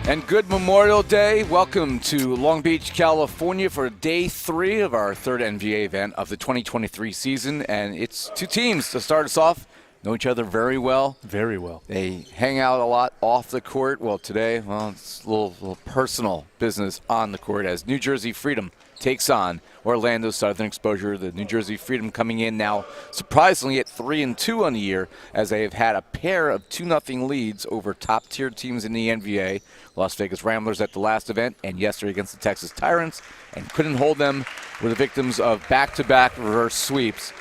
And good Memorial Day. Welcome to Long Beach, California for day 3 of our third NVA event of the 2023 season. And it's two teams to start us off. Know each other very well. Very well. They hang out a lot off the court. Well, today, it's a little personal business on the court as New Jersey Freedom takes on Orlando Southern Exposure. The New Jersey Freedom coming in now surprisingly at 3-2 on the year, as they have had a pair of 2-0 leads over top-tier teams in the NVA. Las Vegas Ramblers at the last event and yesterday against the Texas Tyrants, and couldn't hold them. Were the victims of back-to-back reverse sweeps.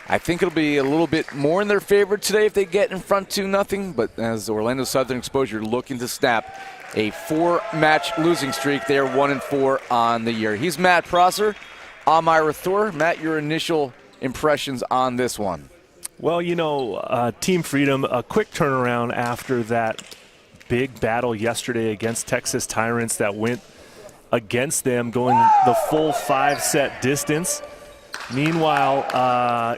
I think it'll be a little bit more in their favor today if they get in front 2-0, but as Orlando Southern Exposure looking to snap a 4-match losing streak, they are 1-4 on the year. He's Matt Prosser. I'm Ira Thor. Matt, your initial impressions on this one? Well, Team Freedom, a quick turnaround after that big battle yesterday against Texas Tyrants that went against them, going the full 5-set distance. Meanwhile,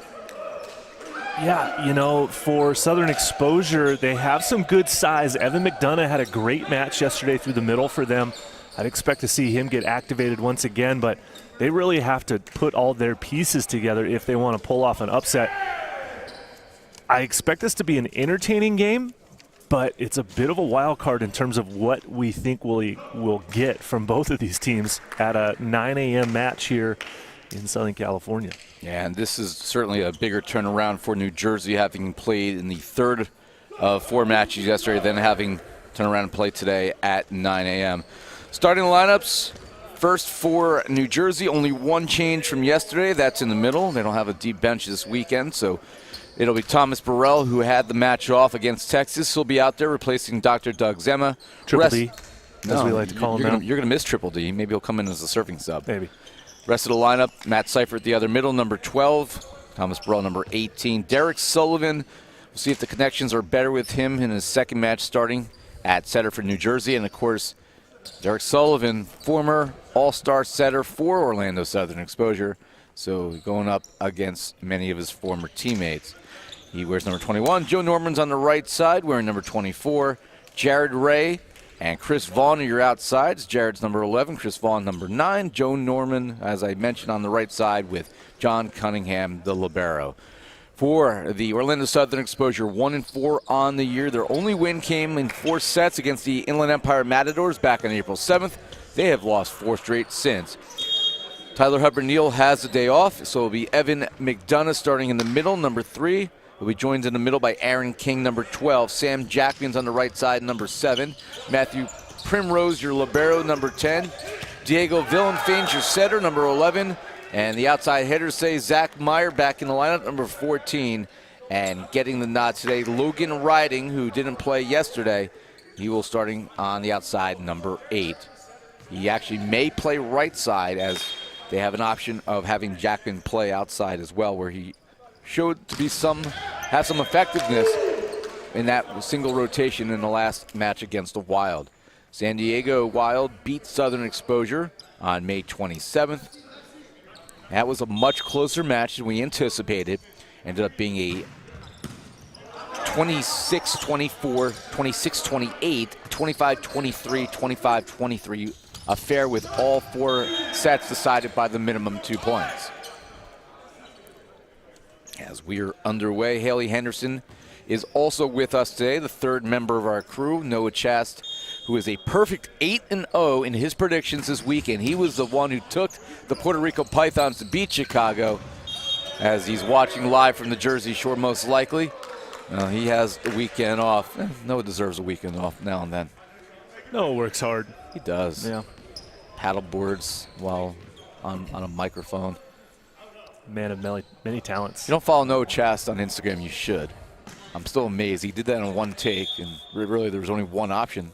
for Southern Exposure, they have some good size. Evan McDonough had a great match yesterday through the middle for them. I'd expect to see him get activated once again, but they really have to put all their pieces together if they want to pull off an upset. I expect this to be an entertaining game, but it's a bit of a wild card in terms of what we think we'll get from both of these teams at a 9 a.m. match here in Southern California. Yeah, and this is certainly a bigger turnaround for New Jersey, having played in the third of 4 matches yesterday, then having turned around and play today at 9 a.m. Starting lineups, first for New Jersey, only one change from yesterday. That's in the middle. They don't have a deep bench this weekend, so it'll be Thomas Burrell, who had the match off against Texas. He'll be out there replacing Dr. Doug Zema. Triple D, as we like to call him now. You're going to miss Triple D. Maybe he'll come in as a serving sub. Maybe. Rest of the lineup, Matt Seifert the other middle, number 12. Thomas Burrell, number 18. Derek Sullivan, we'll see if the connections are better with him in his second match starting at setter for New Jersey. And, of course, Derek Sullivan, former all-star setter for Orlando Southern Exposure, so going up against many of his former teammates. He wears number 21. Joe Norman's on the right side wearing number 24. Jared Ray and Chris Vaughn are your outsides. Jared's number 11, Chris Vaughn number 9. Joe Norman, as I mentioned, on the right side with John Cunningham, the libero. For the Orlando Southern Exposure, 1-4 on the year. Their only win came in 4 sets against the Inland Empire Matadors back on April 7th. They have lost 4 straight since. Tyler Hubbard-Neal has the day off, so it'll be Evan McDonough starting in the middle, number 3. He'll be joined in the middle by Aaron King, number 12. Sam Jackman's on the right side, number 7. Matthew Primrose, your libero, number 10. Diego Villenfain's your setter, number 11. And the outside hitters say Zach Meyer back in the lineup, number 14. And getting the nod today, Logan Riding, who didn't play yesterday. He will starting on the outside, number 8. He actually may play right side, as they have an option of having Jackman play outside as well, where he showed to be have some effectiveness in that single rotation in the last match against the Wild. San Diego Wild beat Southern Exposure on May 27th. That was a much closer match than we anticipated. Ended up being a 26-24, 26-28, 25-23, 25-23 affair with all 4 sets decided by the minimum 2 points. As we're underway, Haley Henderson is also with us today, the third member of our crew. Noah Chast, who is a perfect 8-0 in his predictions this weekend. He was the one who took the Puerto Rico Pythons to beat Chicago, as he's watching live from the Jersey Shore most likely. He has the weekend off. Noah deserves a weekend off now and then. Noah works hard. He does. Yeah. Paddle boards while on a microphone. Man of many talents. You don't follow Noah Chast on Instagram, you should. I'm still amazed. He did that in one take, and really there was only one option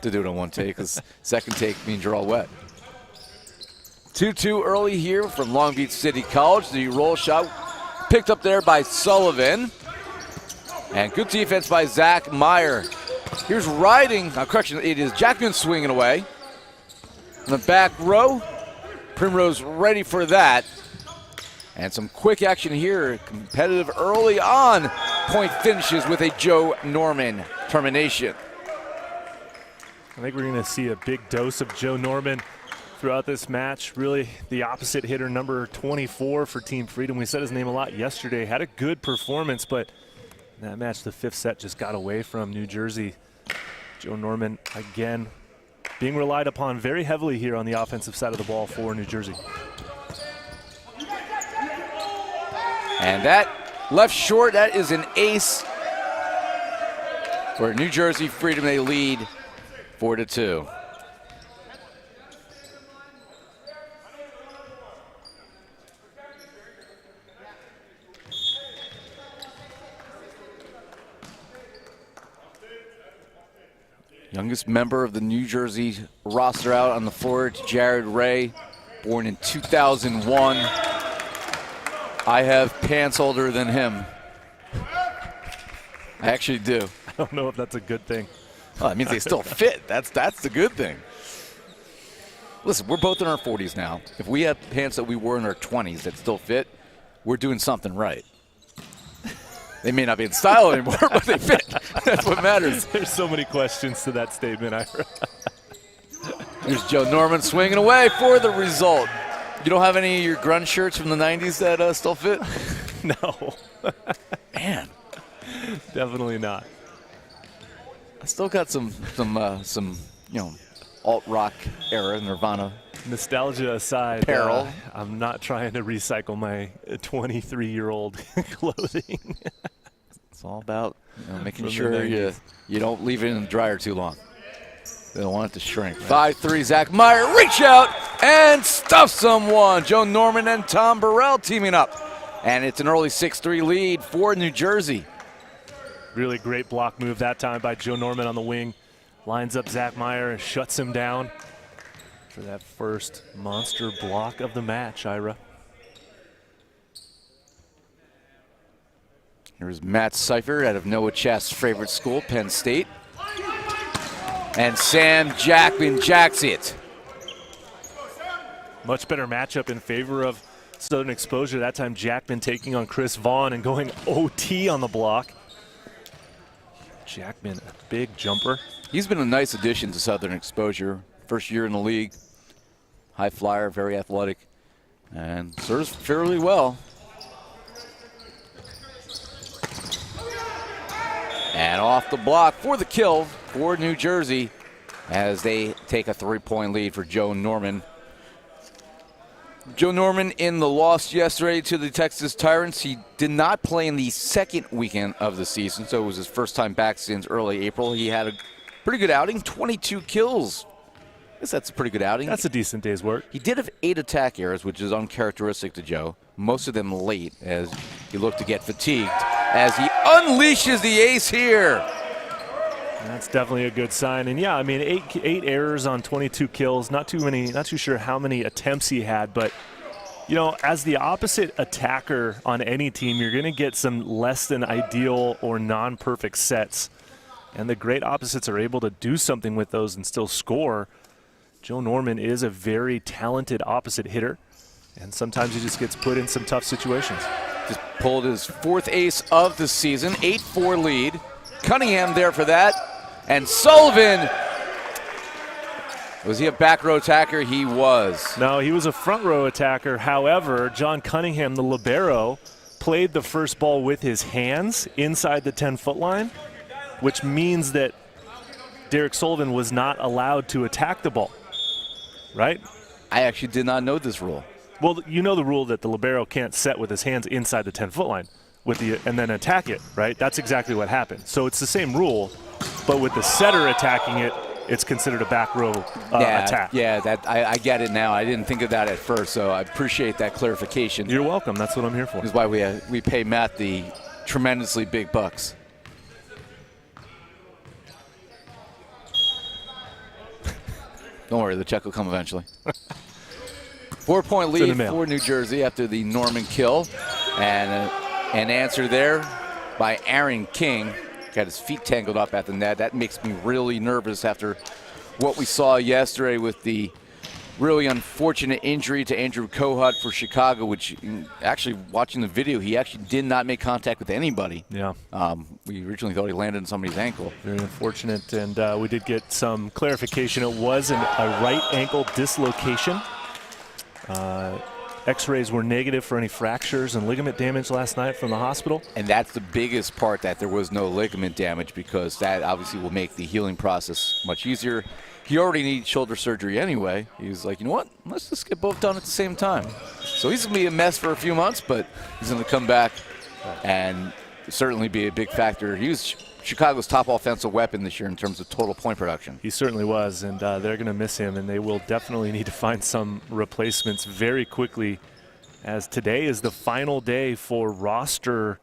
to do it in one take, because second take means you're all wet. 2-2 early here from Long Beach City College. The roll shot picked up there by Sullivan. And good defense by Zach Meyer. Here's Riding. Correction, it is Jackman swinging away. In the back row, Primrose ready for that. And some quick action here, competitive early on. Point finishes with a Joe Norman termination. I think we're going to see a big dose of Joe Norman throughout this match. Really the opposite hitter, number 24 for Team Freedom. We said his name a lot yesterday. Had a good performance, but in that match, the fifth set just got away from New Jersey. Joe Norman, again, being relied upon very heavily here on the offensive side of the ball for New Jersey. And that left short, that is an ace for New Jersey Freedom. They lead 4-2. Youngest member of the New Jersey roster out on the floor, it's Jared Ray, born in 2001. I have pants older than him. I actually do. I don't know if that's a good thing. Well, that means they still fit. That's the good thing. Listen, we're both in our 40s now. If we have pants that we wore in our 20s that still fit, we're doing something right. They may not be in style anymore, but they fit. That's what matters. There's so many questions to that statement, Ira. Here's Joe Norman swinging away for the result. You don't have any of your grunge shirts from the 90s that still fit? No. Man. Definitely not. I still got some alt rock era Nirvana. Nostalgia aside, apparel. I'm not trying to recycle my 23-year-old clothing. It's all about making sure you don't leave it in the dryer too long. They don't want it to shrink. 5-3, Zach Meyer, reach out and stuff someone. Joe Norman and Tom Burrell teaming up. And it's an early 6-3 lead for New Jersey. Really great block move that time by Joe Norman on the wing. Lines up Zach Meyer and shuts him down for that first monster block of the match, Ira. Here's Matt Seifer out of Noah Chast's favorite school, Penn State. And Sam Jackman jacks it. Much better matchup in favor of Southern Exposure. That time Jackman taking on Chris Vaughn and going OT on the block. Jackman, a big jumper. He's been a nice addition to Southern Exposure. First year in the league. High flyer, very athletic, and serves fairly well. And off the block for the kill for New Jersey as they take a 3-point lead for Joe Norman. Joe Norman in the loss yesterday to the Texas Tyrants. He did not play in the second weekend of the season, so it was his first time back since early April. He had a pretty good outing, 22 kills. I guess that's a pretty good outing. That's a decent day's work. He did have 8 attack errors, which is uncharacteristic to Joe. Most of them late as he looked to get fatigued as he unleashes the ace here. That's definitely a good sign. And yeah, I mean, eight errors on 22 kills. Not too sure how many attempts he had, but as the opposite attacker on any team, you're going to get some less than ideal or non-perfect sets. And the great opposites are able to do something with those and still score. Joe Norman is a very talented opposite hitter, and sometimes he just gets put in some tough situations. Just pulled his 4th ace of the season, 8-4 lead. Cunningham there for that. And Sullivan, was he a back row attacker? He was. No, he was a front row attacker. However, John Cunningham, the libero, played the first ball with his hands inside the 10-foot line, which means that Derek Sullivan was not allowed to attack the ball, right? I actually did not know this rule. Well, you know the rule that the libero can't set with his hands inside the 10-foot line and then attack it, right? That's exactly what happened. So it's the same rule, but with the setter attacking it, it's considered a back row attack. Yeah, I get it now. I didn't think of that at first, so I appreciate that clarification. You're welcome. That's what I'm here for. This is why we pay Matt the tremendously big bucks. Don't worry, the check will come eventually. 4-point lead for New Jersey after the Norman kill. And an answer there by Aaron King. Got his feet tangled up at the net. That makes me really nervous after what we saw yesterday with the really unfortunate injury to Andrew Kohut for Chicago, which actually, watching the video, he actually did not make contact with anybody. Yeah. We originally thought he landed on somebody's ankle. Very unfortunate, and we did get some clarification. It was a right ankle dislocation. X-rays were negative for any fractures and ligament damage last night from the hospital. And that's the biggest part, that there was no ligament damage, because that obviously will make the healing process much easier. He already needs shoulder surgery anyway. He was like, you know what, let's just get both done at the same time. So he's going to be a mess for a few months, but he's going to come back and certainly be a big factor. He was Chicago's top offensive weapon this year in terms of total point production. He certainly was, and they're going to miss him, and they will definitely need to find some replacements very quickly, as today is the final day for roster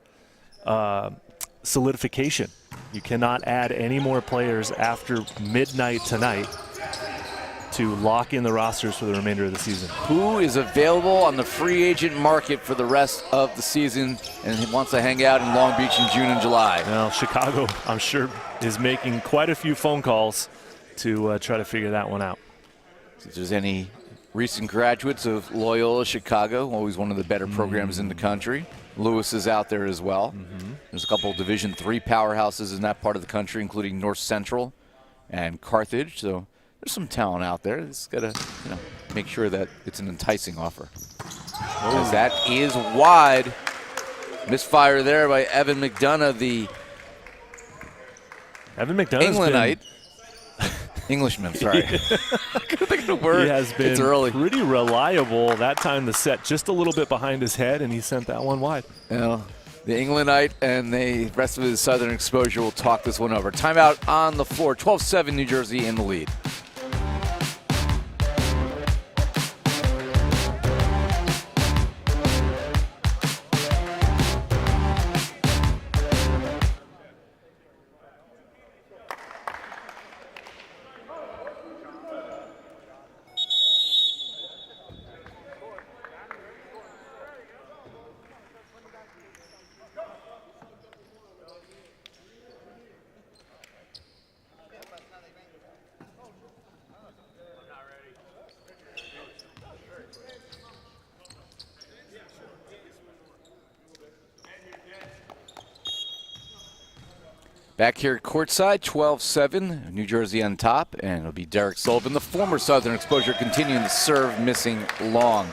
solidification. You cannot add any more players after midnight tonight to lock in the rosters for the remainder of the season. Who is available on the free agent market for the rest of the season and wants to hang out in Long Beach in June and July? Well, Chicago, I'm sure, is making quite a few phone calls to try to figure that one out. If there's any recent graduates of Loyola Chicago, always one of the better programs in the country. Lewis is out there as well. There's a couple of Division III powerhouses in that part of the country, including North Central and Carthage. So there's some talent out there. Just got to make sure that it's an enticing offer. As that is wide. Misfire there by Evan McDonough, the Englandite. Englishman, sorry. I couldn't think of the word. He has been pretty reliable. That time the set just a little bit behind his head, and he sent that one wide. Well, the Englandite and the rest of his Southern exposure will talk this one over. Timeout on the floor. 12-7 New Jersey in the lead. Back here at courtside, 12-7, New Jersey on top, and it'll be Derek Sullivan, the former Southern exposure, continuing to serve, missing long.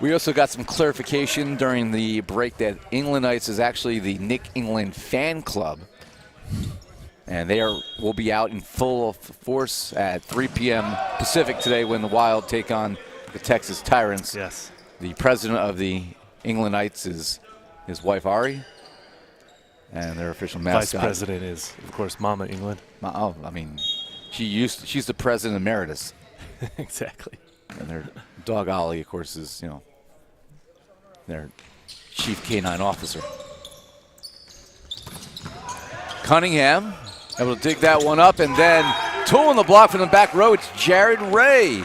We also got some clarification during the break that Englandites is actually the Nick England fan club, and they will be out in full force at 3 p.m. Pacific today when the Wild take on the Texas Tyrants. Yes. The president of the Englandites is his wife, Ari. And their official mascot. Vice president is, of course, Mama England. Oh, I mean, she's the president emeritus. Exactly. And their dog Ollie, of course, is, their chief canine officer. Cunningham able to dig that one up, and then tool in the block from the back row. It's Jared Ray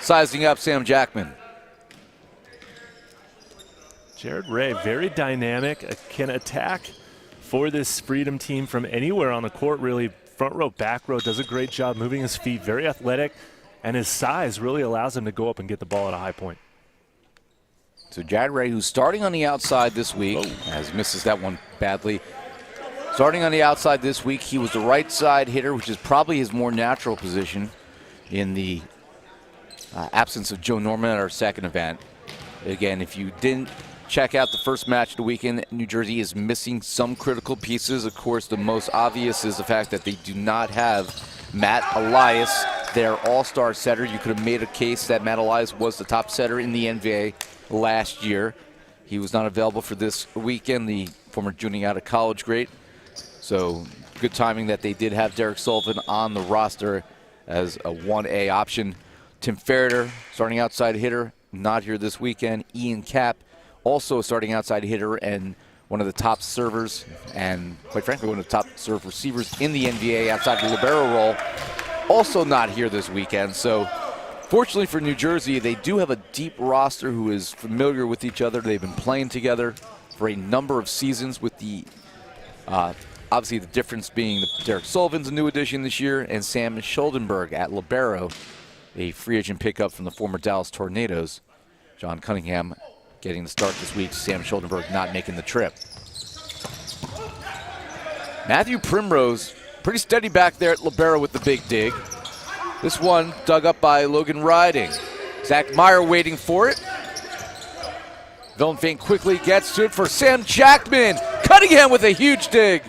sizing up Sam Jackman. Jared Ray, very dynamic, can attack for this Freedom team from anywhere on the court, really. Front row, back row, does a great job moving his feet, very athletic, and his size really allows him to go up and get the ball at a high point. So Jared Ray, who's starting on the outside this week, as misses that one badly. Starting on the outside this week, he was the right side hitter, which is probably his more natural position in the absence of Joe Norman at our second event. Again, if you didn't check out the first match of the weekend, New Jersey is missing some critical pieces. Of course, the most obvious is the fact that they do not have Matt Elias, their all-star setter. You could have made a case that Matt Elias was the top setter in the NVA last year. He was not available for this weekend, the former junior out of college great. So good timing that they did have Derek Sullivan on the roster as a 1A option. Tim Ferreter, starting outside hitter, not here this weekend. Ian Kapp, also a starting outside hitter and one of the top servers and, quite frankly, one of the top serve receivers in the NBA outside the libero role, also not here this weekend. So fortunately for New Jersey, they do have a deep roster who is familiar with each other. They've been playing together for a number of seasons, with the obviously the difference being that Derek Sullivan's a new addition this year and Sam Schuldenberg at libero a free agent pickup from the former Dallas Tornadoes. John Cunningham getting the start this week. Sam Schuldenberg not making the trip. Matthew Primrose, pretty steady back there at libero with the big dig. This one dug up by Logan Riding. Zach Meyer waiting for it. Villenfane quickly gets to it for Sam Jackman. Cunningham with a huge dig.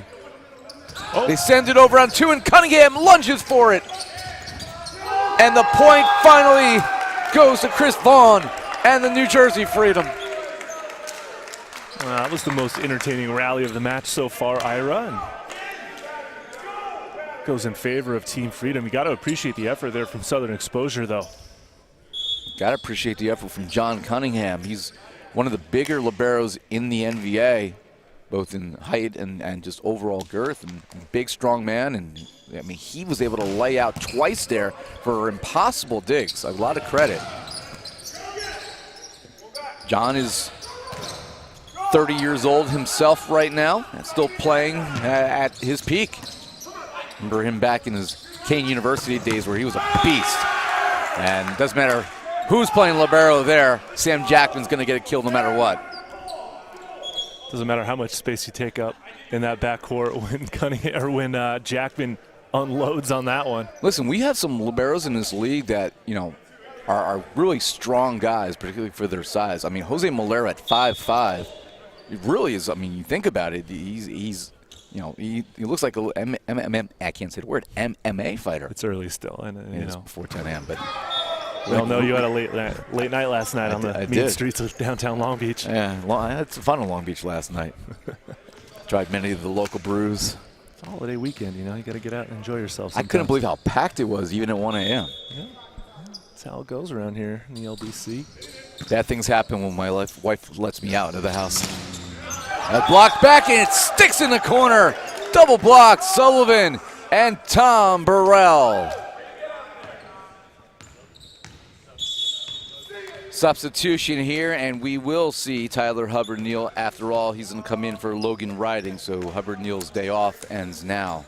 Oh. They send it over on 2, and Cunningham lunges for it. And the point finally goes to Chris Vaughn and the New Jersey Freedom. That was the most entertaining rally of the match so far, Ira. And goes in favor of Team Freedom. You got to appreciate the effort there from Southern Exposure, though. Got to appreciate the effort from John Cunningham. He's one of the bigger liberos in the NVA, both in height and just overall girth, and big, strong man. And I mean, he was able to lay out twice there for impossible digs. A lot of credit. John is 30 years old himself right now and still playing at his peak. Remember him back in his Kane University days where he was a beast. And it doesn't matter who's playing libero there, Sam Jackman's going to get a kill no matter what. Doesn't matter how much space you take up in that backcourt when Jackman unloads on that one. Listen, we have some liberos in this league that, you know, are really strong guys, particularly for their size. I mean, Jose Malera at 5'5", it really is. I mean, you think about it, he's you know, he looks like a I can't say the word, MMA fighter. It's early still, and you it's know, before 10 a.m. But we all know you had a late night last night on the mean streets of downtown Long Beach. Yeah, well, I had some fun in Long Beach last night. Tried many of the local brews. It's a holiday weekend, you know. You got to get out and enjoy yourself sometimes. I couldn't believe how packed it was, even at 1 a.m. Yeah, that's how it goes around here in the LBC. Bad things happen when my wife lets me out of the house. A block back, and it sticks in the corner. Double block, Sullivan and Tom Burrell. Substitution here, and we will see Tyler Hubbard-Neal. After all, he's going to come in for Logan Riding, so Hubbard-Neal's day off ends now.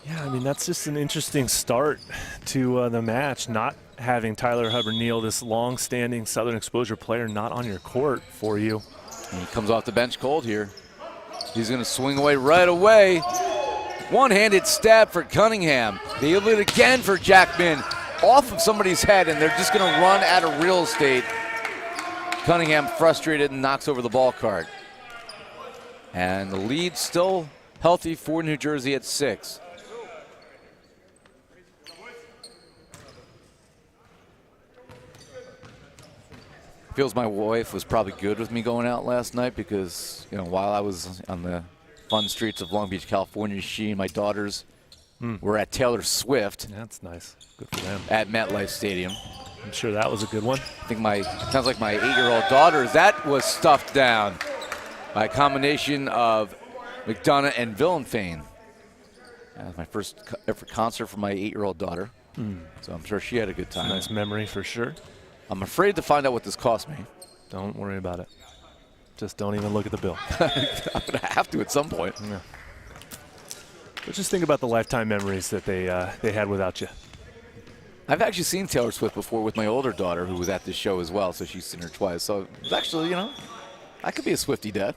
Yeah, I mean, that's just an interesting start to the match, not having Tyler Hubbard-Neal, this long-standing Southern Exposure player, not on your court for you. And he comes off the bench cold here. He's going to swing away right away. One-handed stab for Cunningham. They have it again for Jackman. Off of somebody's head, and they're just going to run out of real estate. Cunningham frustrated and knocks over the ball cart. And the lead still healthy for New Jersey at 6. Feels my wife was probably good with me going out last night because, you know, while I was on the fun streets of Long Beach, California, she and my daughters were at Taylor Swift. That's nice. Good for them. At MetLife Stadium. I'm sure that was a good one. I think sounds like my 8-year-old daughter, that was stuffed down by a combination of McDonough and Villenfane. That was my first ever concert for my 8-year-old daughter. So I'm sure she had a good time. Nice memory for sure. I'm afraid to find out what this cost me. Don't worry about it. Just don't even look at the bill. I'm going to have to at some point. Yeah. But just think about the lifetime memories that they had without you. I've actually seen Taylor Swift before with my older daughter who was at this show as well, so she's seen her twice. So it's actually, you know, I could be a Swiftie dad.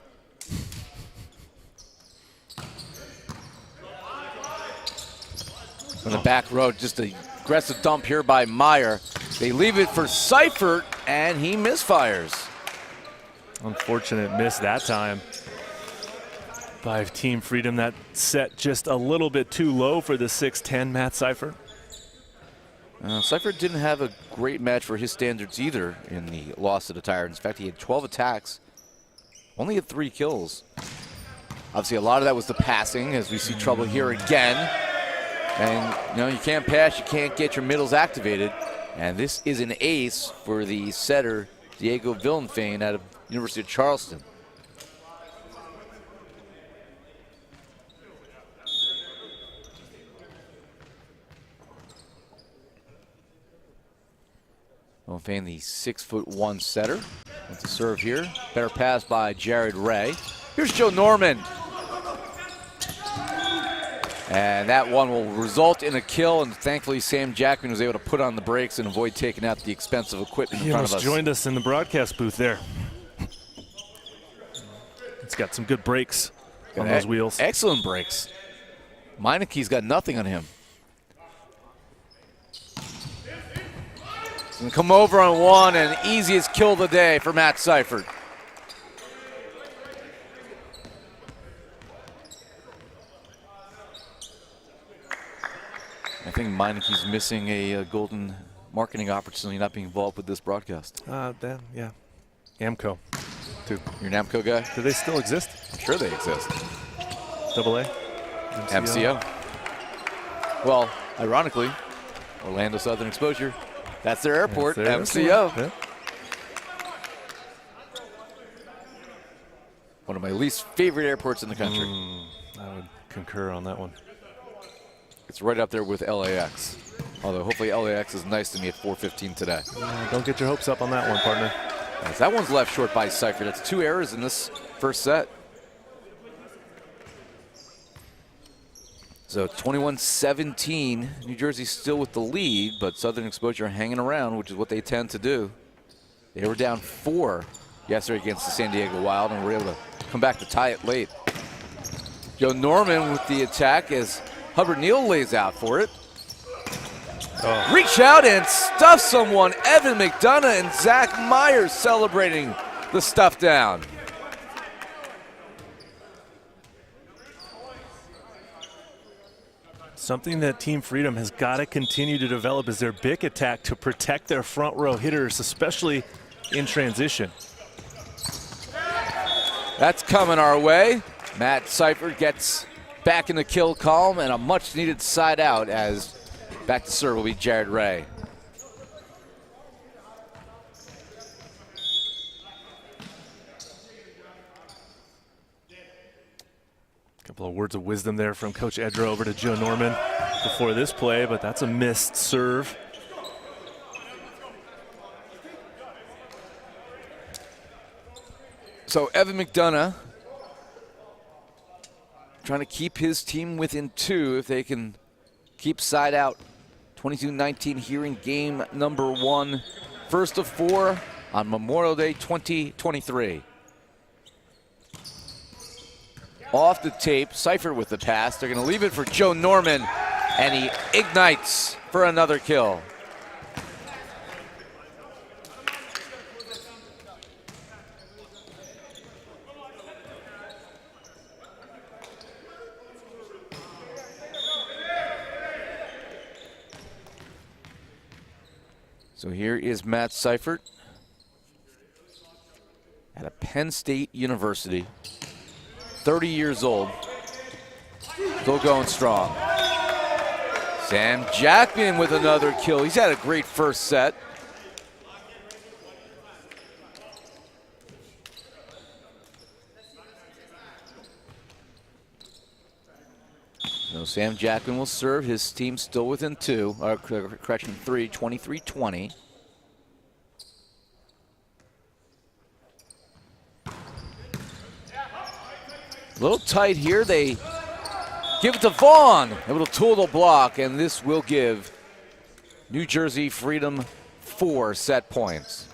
On the back row, just an aggressive dump here by Meyer. They leave it for Seifert, and he misfires. Unfortunate miss that time by Team Freedom. That set just a little bit too low for the 6'10", Matt Seifert. Seifert didn't have a great match for his standards either in the loss to the Tyrants. In fact, he had 12 attacks, only had 3 kills. Obviously, a lot of that was the passing, as we see trouble here again. And, you know, you can't pass, you can't get your middles activated. And this is an ace for the setter, Diego Villenfane, out of University of Charleston. Villenfane, the 6'1" setter. With the serve here. Better pass by Jared Ray. Here's Joe Norman. And that one will result in a kill, and thankfully Sam Jackman was able to put on the brakes and avoid taking out the expensive equipment in front of us. He almost joined us in the broadcast booth there. It's got some good brakes on those wheels. Excellent brakes. Meineke's got nothing on him. He's going to come over on one, and easiest kill of the day for Matt Seifert. I think Meineke's missing a golden marketing opportunity not being involved with this broadcast. Yeah. Amco, too. You're an Amco guy? Do they still exist? I'm sure they exist. AA? MCO. Well, ironically, Orlando Southern Exposure. That's their airport, MCO. Yeah. One of my least favorite airports in the country. I would concur on that one. It's right up there with LAX. Although hopefully LAX is nice to me at 4:15 today. Don't get your hopes up on that one, partner. Yes, that one's left short by Seifert. That's 2 errors in this first set. So 21-17. New Jersey still with the lead, but Southern Exposure hanging around, which is what they tend to do. They were down 4 yesterday against the San Diego Wild and were able to come back to tie it late. Joe Norman with the attack as Hubbard Neal lays out for it. Reach out and stuff someone. Evan McDonough and Zach Myers celebrating the stuff down. Something that Team Freedom has got to continue to develop is their big attack to protect their front row hitters, especially in transition. That's coming our way. Matt Seifert gets back in the kill column and a much needed side out as back to serve will be Jared Ray. Couple of words of wisdom there from Coach Edra over to Joe Norman before this play, but that's a missed serve. So Evan McDonough trying to keep his team within 2 if they can keep side out. 22-19 here in game number 1. First of 4 on Memorial Day 2023. Off the tape, Seifert with the pass. They're going to leave it for Joe Norman, and he ignites for another kill. So here is Matt Seifert at a Penn State University. 30 years old, still going strong. Sam Jackman with another kill. He's had a great first set. So Sam Jackman will serve. His team still within 2, correction, 3, 23-20. A little tight here. They give it to Vaughn. Able to tool the block, and this will give New Jersey Freedom 4 set points.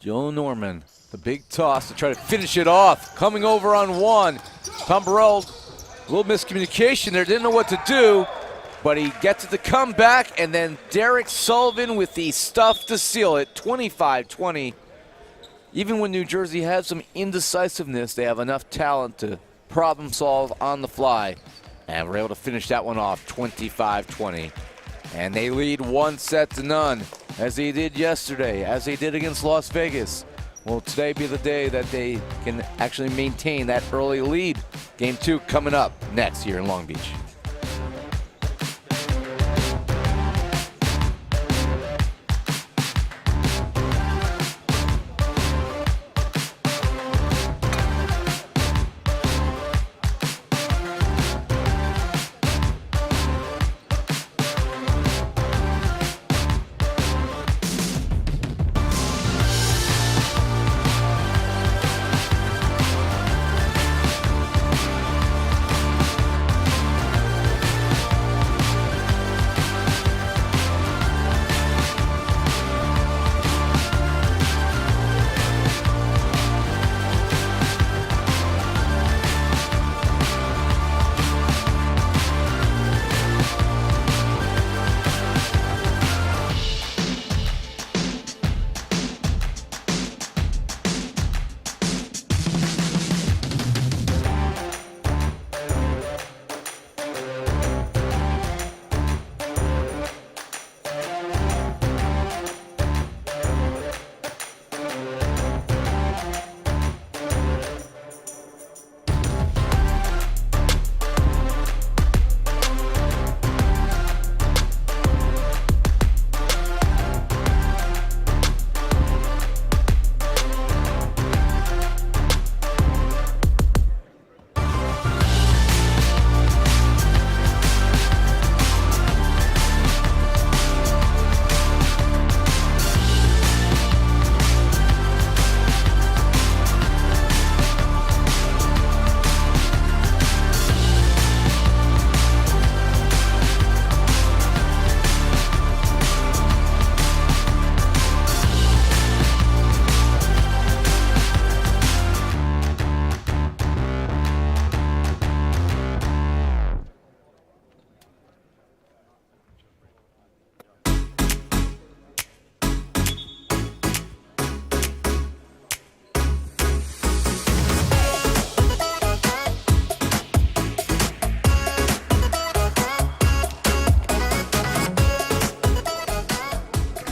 Joe Norman, the big toss to try to finish it off. Coming over on 1. Tom Burrell, a little miscommunication there, didn't know what to do, but he gets it to come back, and then Derek Sullivan with the stuff to seal it, 25-20. Even when New Jersey has some indecisiveness, they have enough talent to problem solve on the fly, and we're able to finish that one off, 25-20. And they lead 1-0, as they did yesterday, as they did against Las Vegas. Will today be the day that they can actually maintain that early lead? Game 2 coming up next here in Long Beach.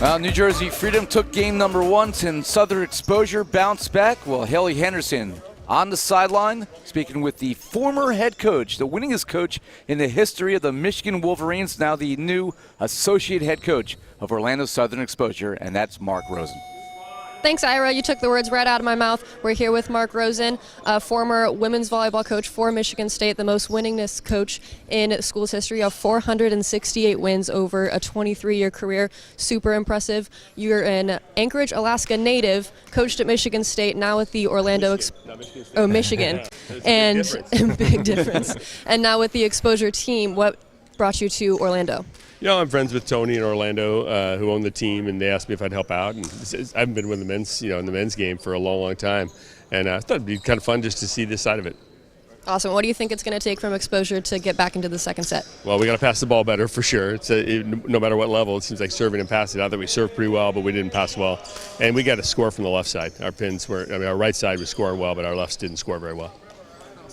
Well, New Jersey Freedom took game number 1, and Southern Exposure bounced back. Well, Haley Henderson on the sideline, speaking with the former head coach, the winningest coach in the history of the Michigan Wolverines, now the new associate head coach of Orlando Southern Exposure, and that's Mark Rosen. Thanks, Ira. You took the words right out of my mouth. We're here with Mark Rosen, a former women's volleyball coach for Michigan State, the most winningest coach in school's history of 468 wins over a 23-year career. Super impressive. You're an Anchorage, Alaska native, coached at Michigan State, now with the Orlando Michigan. And big difference. And now with the Exposure team. What brought you to Orlando? You know, I'm friends with Tony in Orlando, who own the team, and they asked me if I'd help out. And I haven't been with the men's, in the men's game for a long, long time, and I thought it'd be kind of fun just to see this side of it. Awesome. What do you think it's going to take from Exposure to get back into the second set? Well, we got to pass the ball better for sure. No matter what level, it seems like serving and passing. Not that we served pretty well, but we didn't pass well, and we got to score from the left side. Our pins were, our right side was scoring well, but our lefts didn't score very well.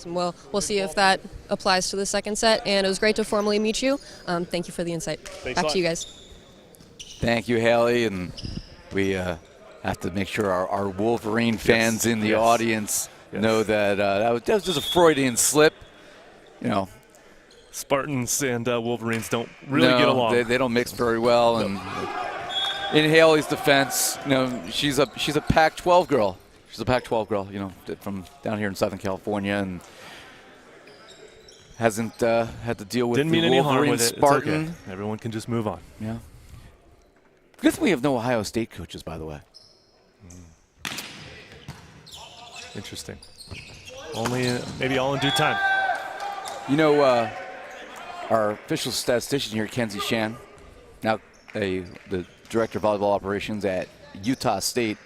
Well, we'll see if that applies to the second set, and it was great to formally meet you. Thank you for the insight. Thanks Back to you guys. Thank you, Haley, and we have to make sure our Wolverine fans in the audience know that that was just a Freudian slip. Spartans and Wolverines don't really get along. They don't mix very well. And in Haley's defense, she's a Pac-12 girl. She's a Pac-12 girl, from down here in Southern California, and hasn't had to deal with Didn't the mean any harm Wolverine with it. Spartan. It's okay. Everyone can just move on. Yeah. Good thing we have no Ohio State coaches, by the way. Interesting. Only maybe all in due time. Our official statistician here, Kenzie Shan, now the director of volleyball operations at Utah State.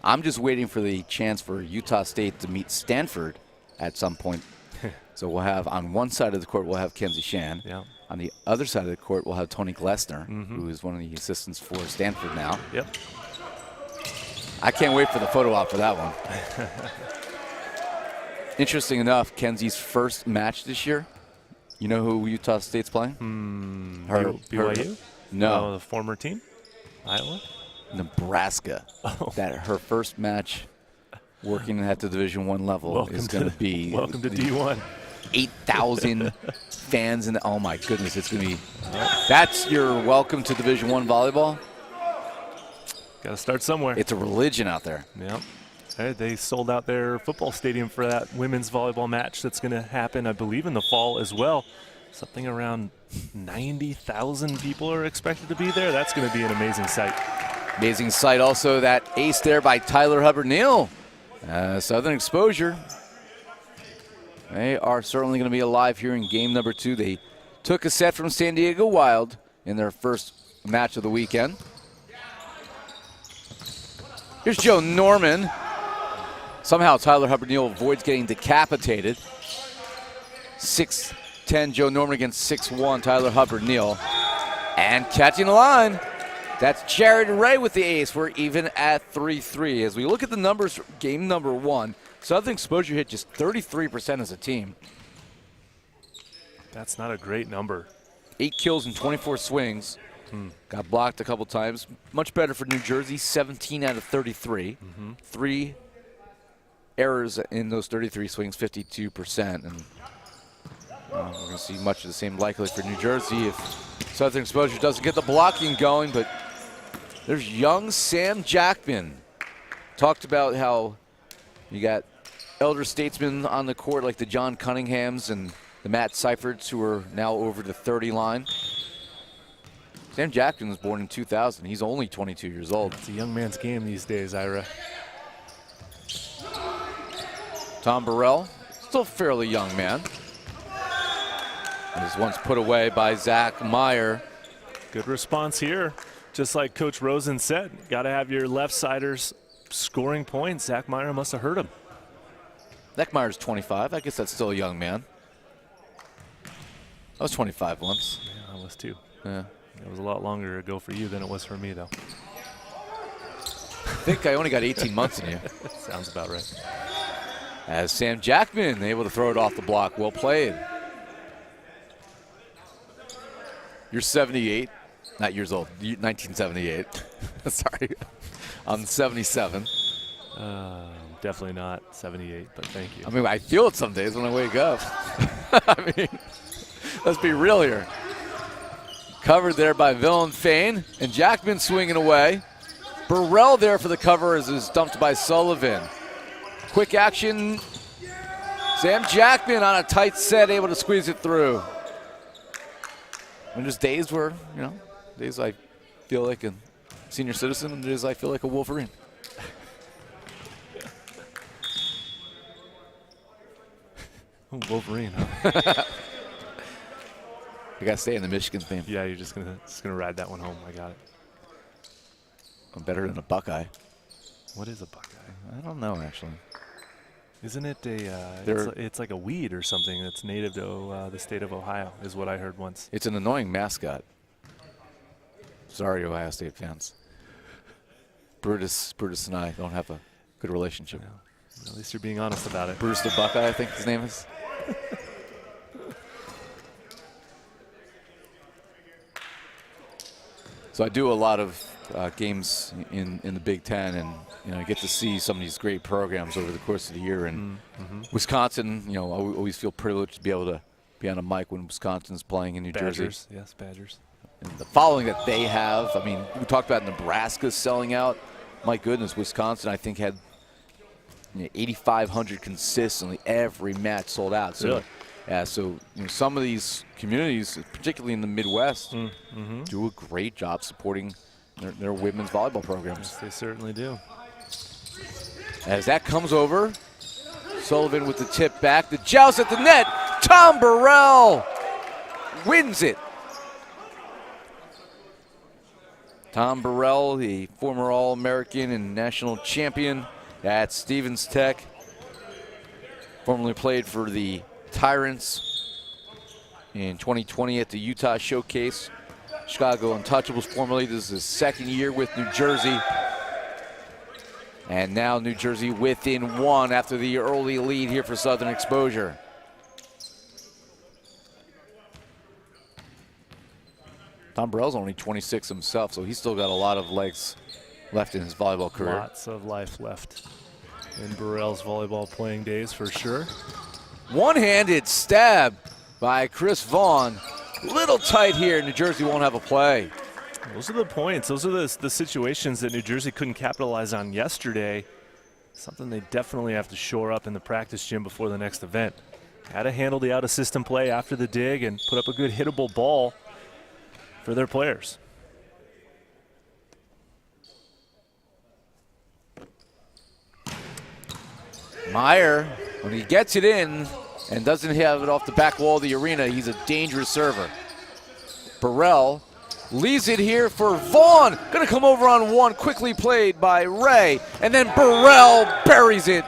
I'm just waiting for the chance for Utah State to meet Stanford at some point. So we'll have, on one side of the court, we'll have Kenzie Shan. Yeah. On the other side of the court, we'll have Tony Glessner, who is one of the assistants for Stanford now. Yep. I can't wait for the photo op for that one. Interesting enough, Kenzie's first match this year, you know who Utah State's playing? BYU? No. The former team? Iowa? Nebraska. That her first match working at the Division I level is going to be. Welcome to D1. 8,000 fans in the. Oh my goodness, it's going to be. That's your welcome to Division I volleyball. Got to start somewhere. It's a religion out there. Yep. Hey, they sold out their football stadium for that women's volleyball match that's going to happen, I believe, in the fall as well. Something around 90,000 people are expected to be there. That's going to be an amazing sight. Amazing sight also, that ace there by Tyler Hubbard-Neal. Southern Exposure. They are certainly going to be alive here in game number 2. They took a set from San Diego Wild in their first match of the weekend. Here's Joe Norman. Somehow Tyler Hubbard-Neal avoids getting decapitated. 6'10" Joe Norman against 6'1" Tyler Hubbard-Neal. And catching the line. That's Jared Ray with the ace. We're even at 3-3. As we look at the numbers from game number 1, Southern Exposure hit just 33% as a team. That's not a great number. 8 kills and 24 swings. Got blocked a couple times. Much better for New Jersey, 17 out of 33. 3 errors in those 33 swings, 52%. And we're going to see much of the same likely for New Jersey if Southern Exposure doesn't get the blocking going. But there's young Sam Jackman. Talked about how you got elder statesmen on the court like the John Cunninghams and the Matt Seiferts, who are now over the 30 line. Sam Jackman was born in 2000. He's only 22 years old. It's a young man's game these days, Ira. Tom Burrell, still a fairly young man. Was once put away by Zach Meyer. Good response here. Just like Coach Rosen said, got to have your left-siders scoring points. Zach Meyer must have hurt him. Zach Meyer's 25. I guess that's still a young man. I was 25 once. Yeah, I was too. Yeah. It was a lot longer ago for you than it was for me, though. I think I only got 18 months in you. Sounds about right. As Sam Jackman able to throw it off the block. Well played. You're 78. Not years old. 1978. Sorry. I'm 77. Definitely not 78, but thank you. I mean, I feel it some days when I wake up. I mean, let's be real here. Covered there by Villain Fane, and Jackman swinging away. Burrell there for the cover as is dumped by Sullivan. Quick action. Sam Jackman on a tight set, able to squeeze it through. And there's days where, days I feel like a senior citizen, and days I feel like a Wolverine. Wolverine, huh? I gotta stay in the Michigan theme. Yeah, you're just gonna ride that one home. I got it. I'm better than a Buckeye. What is a Buckeye? I don't know, actually. Isn't it it's like a weed or something that's native to the state of Ohio, is what I heard once. It's an annoying mascot. Sorry, Ohio State fans. Brutus and I don't have a good relationship. Yeah. At least you're being honest about it. Bruce the Buckeye, I think his name is. So I do a lot of games in the Big Ten, and I get to see some of these great programs over the course of the year. And Wisconsin, I always feel privileged to be able to be on a mic when Wisconsin's playing in New Jersey. Yes, Badgers. And the following that they have, I mean, we talked about Nebraska selling out. My goodness, Wisconsin, I think, had 8,500 consistently, every match sold out. So, really? Yeah, so some of these communities, particularly in the Midwest, do a great job supporting their women's volleyball programs. Yes, they certainly do. As that comes over, Sullivan with the tip back, the joust at the net. Tom Burrell wins it. Tom Burrell, the former All-American and national champion at Stevens Tech, formerly played for the Tyrants in 2020 at the Utah Showcase. Chicago Untouchables formerly. This is his second year with New Jersey. And now New Jersey within one after the early lead here for Southern Exposure. Tom Burrell's only 26 himself, so he's still got a lot of legs left in his volleyball career. Lots of life left in Burrell's volleyball playing days, for sure. One-handed stab by Chris Vaughn. Little tight here. New Jersey won't have a play. Those are the points. Those are the situations that New Jersey couldn't capitalize on yesterday. Something they definitely have to shore up in the practice gym before the next event. Had to handle the out-of-system play after the dig and put up a good hittable ball for their players. Meyer, when he gets it in and doesn't have it off the back wall of the arena, he's a dangerous server. Burrell leaves it here for Vaughn. Gonna come over on one, quickly played by Ray. And then Burrell buries it.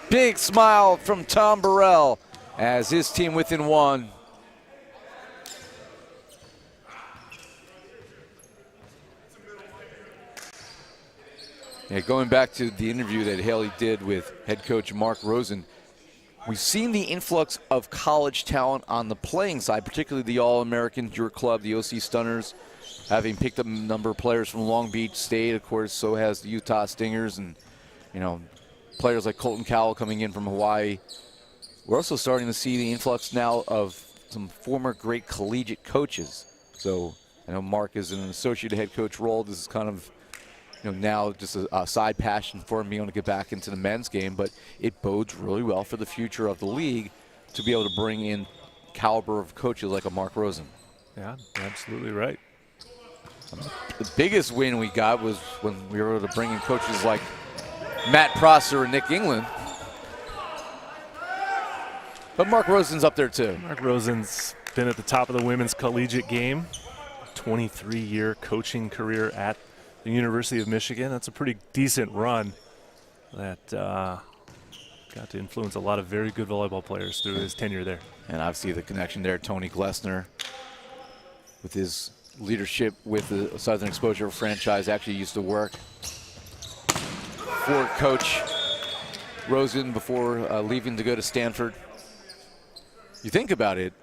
Big smile from Tom Burrell as his team within one. Yeah, going back to the interview that Haley did with head coach Mark Rosen, we've seen the influx of college talent on the playing side, particularly the All-American, your club, the OC Stunners, having picked up a number of players from Long Beach State. Of course, so has the Utah Stingers, and players like Colton Cowell coming in from Hawaii. We're also starting to see the influx now of some former great collegiate coaches. So I know Mark is in an associate head coach role. This is kind of now just a side passion for him being able to get back into the men's game, but it bodes really well for the future of the league to be able to bring in caliber of coaches like a Mark Rosen. Yeah, absolutely right. The biggest win we got was when we were able to bring in coaches like Matt Prosser and Nick England. But Mark Rosen's up there too. Mark Rosen's been at the top of the women's collegiate game. 23-year coaching career at the University of Michigan. That's a pretty decent run that got to influence a lot of very good volleyball players through his tenure there. And obviously the connection there, Tony Glessner, with his leadership with the Southern Exposure franchise, actually used to work for Coach Rosen before leaving to go to Stanford. You think about it,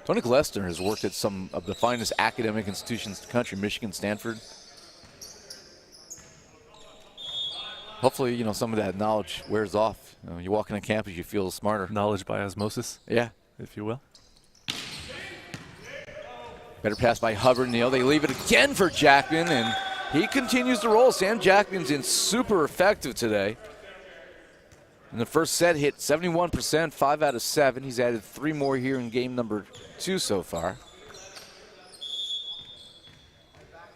Tony Glessner has worked at some of the finest academic institutions in the country, Michigan, Stanford. Hopefully, you know, some of that knowledge wears off. You know, you walk on campus, you feel smarter. Knowledge by osmosis, Yeah. if you will. Better pass by Hubbard Neal. They leave it again for Jackman, and he continues to roll. Sam Jackman's in super effective today. In the first set, hit 71%, 5 out of 7. He's added 3 more here in game number 2 so far.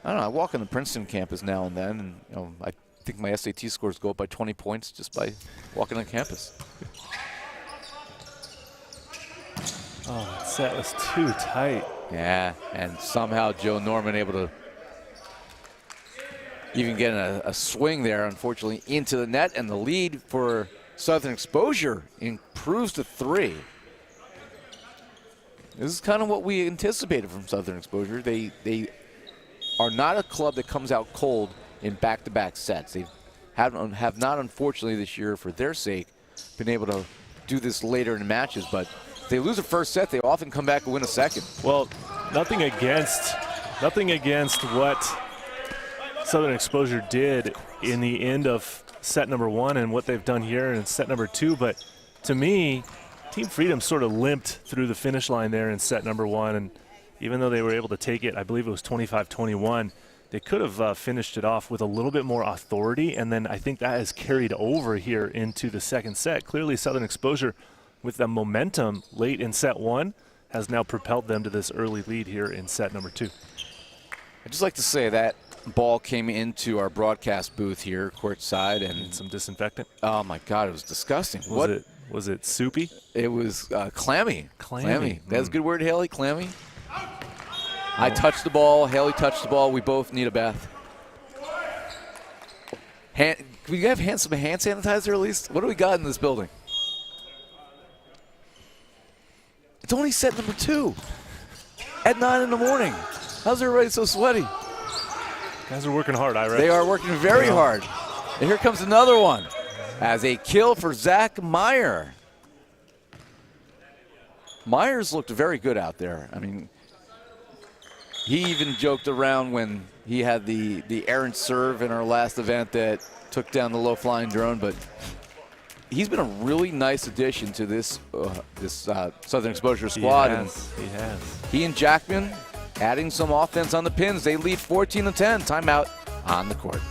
I don't know, I walk on the Princeton campus now and then, and you know, I think my SAT scores go up by 20 points just by walking on campus. Oh, that set was too tight. Yeah, and somehow Joe Norman able to even get a swing there, unfortunately, into the net, and the lead for Southern Exposure improves to 3. This is kind of what we anticipated from Southern Exposure. They are not a club that comes out cold in back-to-back sets. They have not, unfortunately, this year, for their sake, been able to do this later in matches. But if they lose a first set, they often come back and win a second. Well, nothing against what Southern Exposure did in the end of set number 1 and what they've done here in set number 2. But to me, Team Freedom sort of limped through the finish line there in set number 1. And even though they were able to take it, I believe it was 25-21, they could have finished it off with a little bit more authority. And then I think that has carried over here into the second set. Clearly, Southern Exposure, with the momentum late in set 1, has now propelled them to this early lead here in set number 2. I'd just like to say that ball came into our broadcast booth here, courtside, and some disinfectant. Oh my God, it was disgusting. Was it soupy? It was clammy. Clammy. That's a good word, Haley. Clammy. I touched the ball. Haley touched the ball. We both need a bath. Can we have some hand sanitizer at least? What do we got in this building? It's only set number 2 at 9 in the morning. How's everybody so sweaty? Guys are working hard, Ira. They are working very hard. And here comes another one as a kill for Zach Meyer. Myers looked very good out there. I mean, he even joked around when he had the errant serve in our last event that took down the low-flying drone, but he's been a really nice addition to this Southern Exposure squad. He has. He and Jackman adding some offense on the pins. They lead 14-10. Timeout on the court.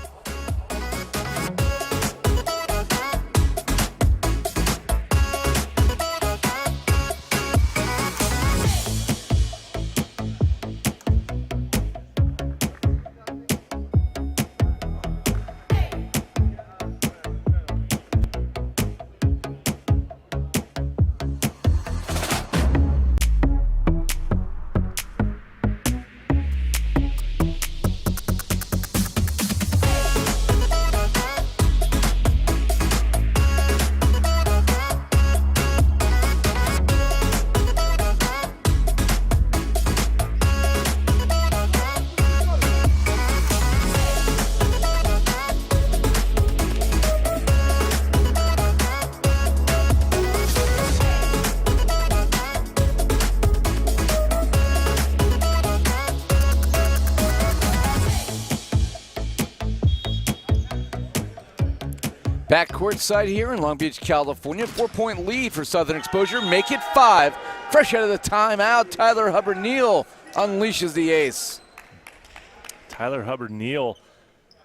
Back courtside here in Long Beach, California. 4-point lead for Southern Exposure. Make it 5. Fresh out of the timeout, Tyler Hubbard-Neal unleashes the ace. Tyler Hubbard-Neal,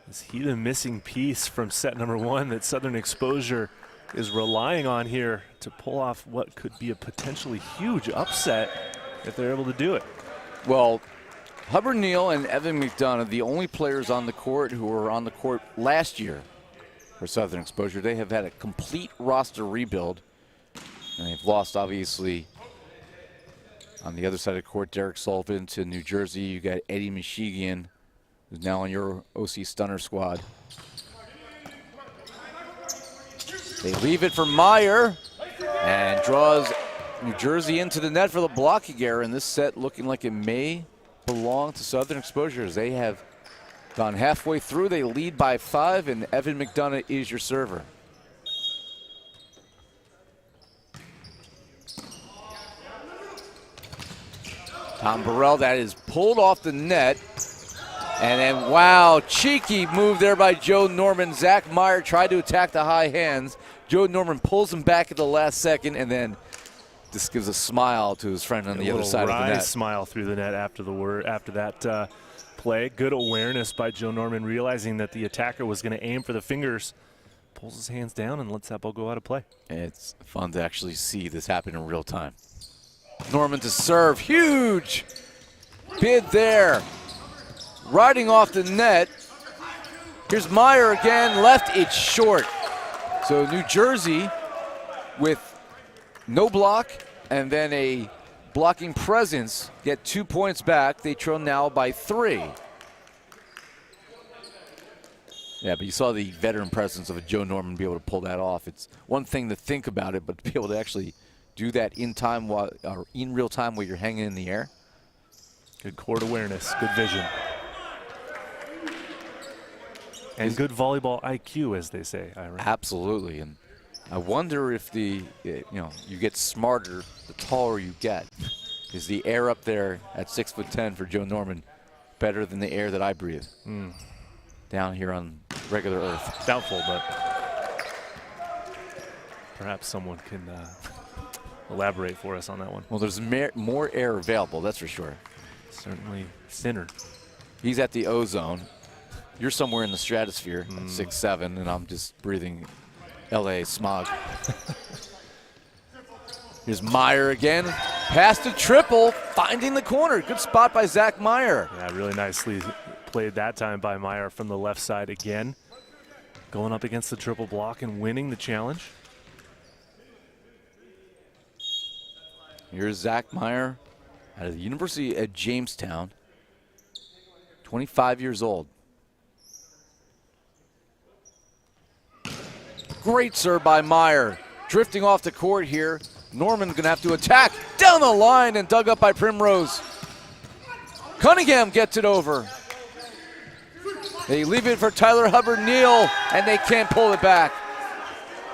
is he the missing piece from set number 1 that Southern Exposure is relying on here to pull off what could be a potentially huge upset if they're able to do it? Well, Hubbard-Neal and Evan McDonough, the only players on the court who were on the court last year for Southern Exposure. They have had a complete roster rebuild, and they've lost, obviously, on the other side of the court, Derek Sullivan to New Jersey. You got Eddie Michigan, who's now on your OC Stunner squad. They leave it for Meyer and draws New Jersey into the net for the blocking error, and this set looking like it may belong to Southern Exposure as they have gone halfway through. They lead by 5, and Evan McDonough is your server. Tom Burrell, that is pulled off the net. And then, wow, cheeky move there by Joe Norman. Zach Meyer tried to attack the high hands. Joe Norman pulls him back at the last second and then just gives a smile to his friend on the other side of the net. A smile through the net after that play. Good awareness by Joe Norman, realizing that the attacker was going to aim for the fingers. Pulls his hands down and lets that ball go out of play. It's fun to actually see this happen in real time. Norman to serve. Huge bid there. Riding off the net. Here's Meyer again. Left it short. So New Jersey with no block and then a blocking presence get 2 points back. They trail now by 3. Yeah, but you saw the veteran presence of a Joe Norman be able to pull that off. It's one thing to think about it, but to be able to actually do that in time while, or in real time while you're hanging in the air. Good court awareness, good vision. And good volleyball IQ, as they say, Ira. Absolutely, and I wonder if you get smarter the taller you get. Is the air up there at 6'10" for Joe Norman better than the air that I breathe down here on regular Earth? Doubtful, but perhaps someone can elaborate for us on that one. Well, there's more air available, that's for sure. Certainly thinner. He's at the ozone. You're somewhere in the stratosphere at 6'7", and I'm just breathing LA smog. Here's Meyer again. Pass to triple, finding the corner. Good spot by Zach Meyer. Yeah, really nicely played that time by Meyer from the left side again. Going up against the triple block and winning the challenge. Here's Zach Meyer out of the University of Jamestown. 25 years old. Great serve by Meyer. Drifting off the court here. Norman's going to have to attack down the line and dug up by Primrose. Cunningham gets it over. They leave it for Tyler Hubbard-Neal, and they can't pull it back.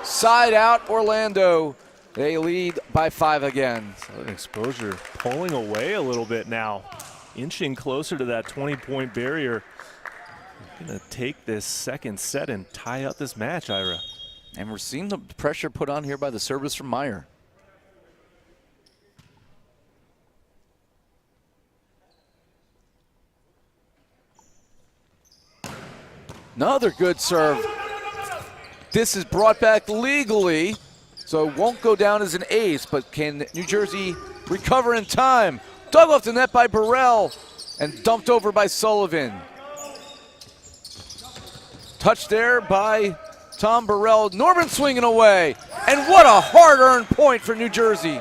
Side out Orlando. They lead by 5 again. Southern Exposure pulling away a little bit now. Inching closer to that 20-point barrier. Going to take this second set and tie up this match, Ira. And we're seeing the pressure put on here by the service from Meyer. Another good serve. This is brought back legally, so it won't go down as an ace, but can New Jersey recover in time? Dug off the net by Burrell and dumped over by Sullivan. Touch there by Tom Burrell. Norman swinging away, and what a hard-earned point for New Jersey.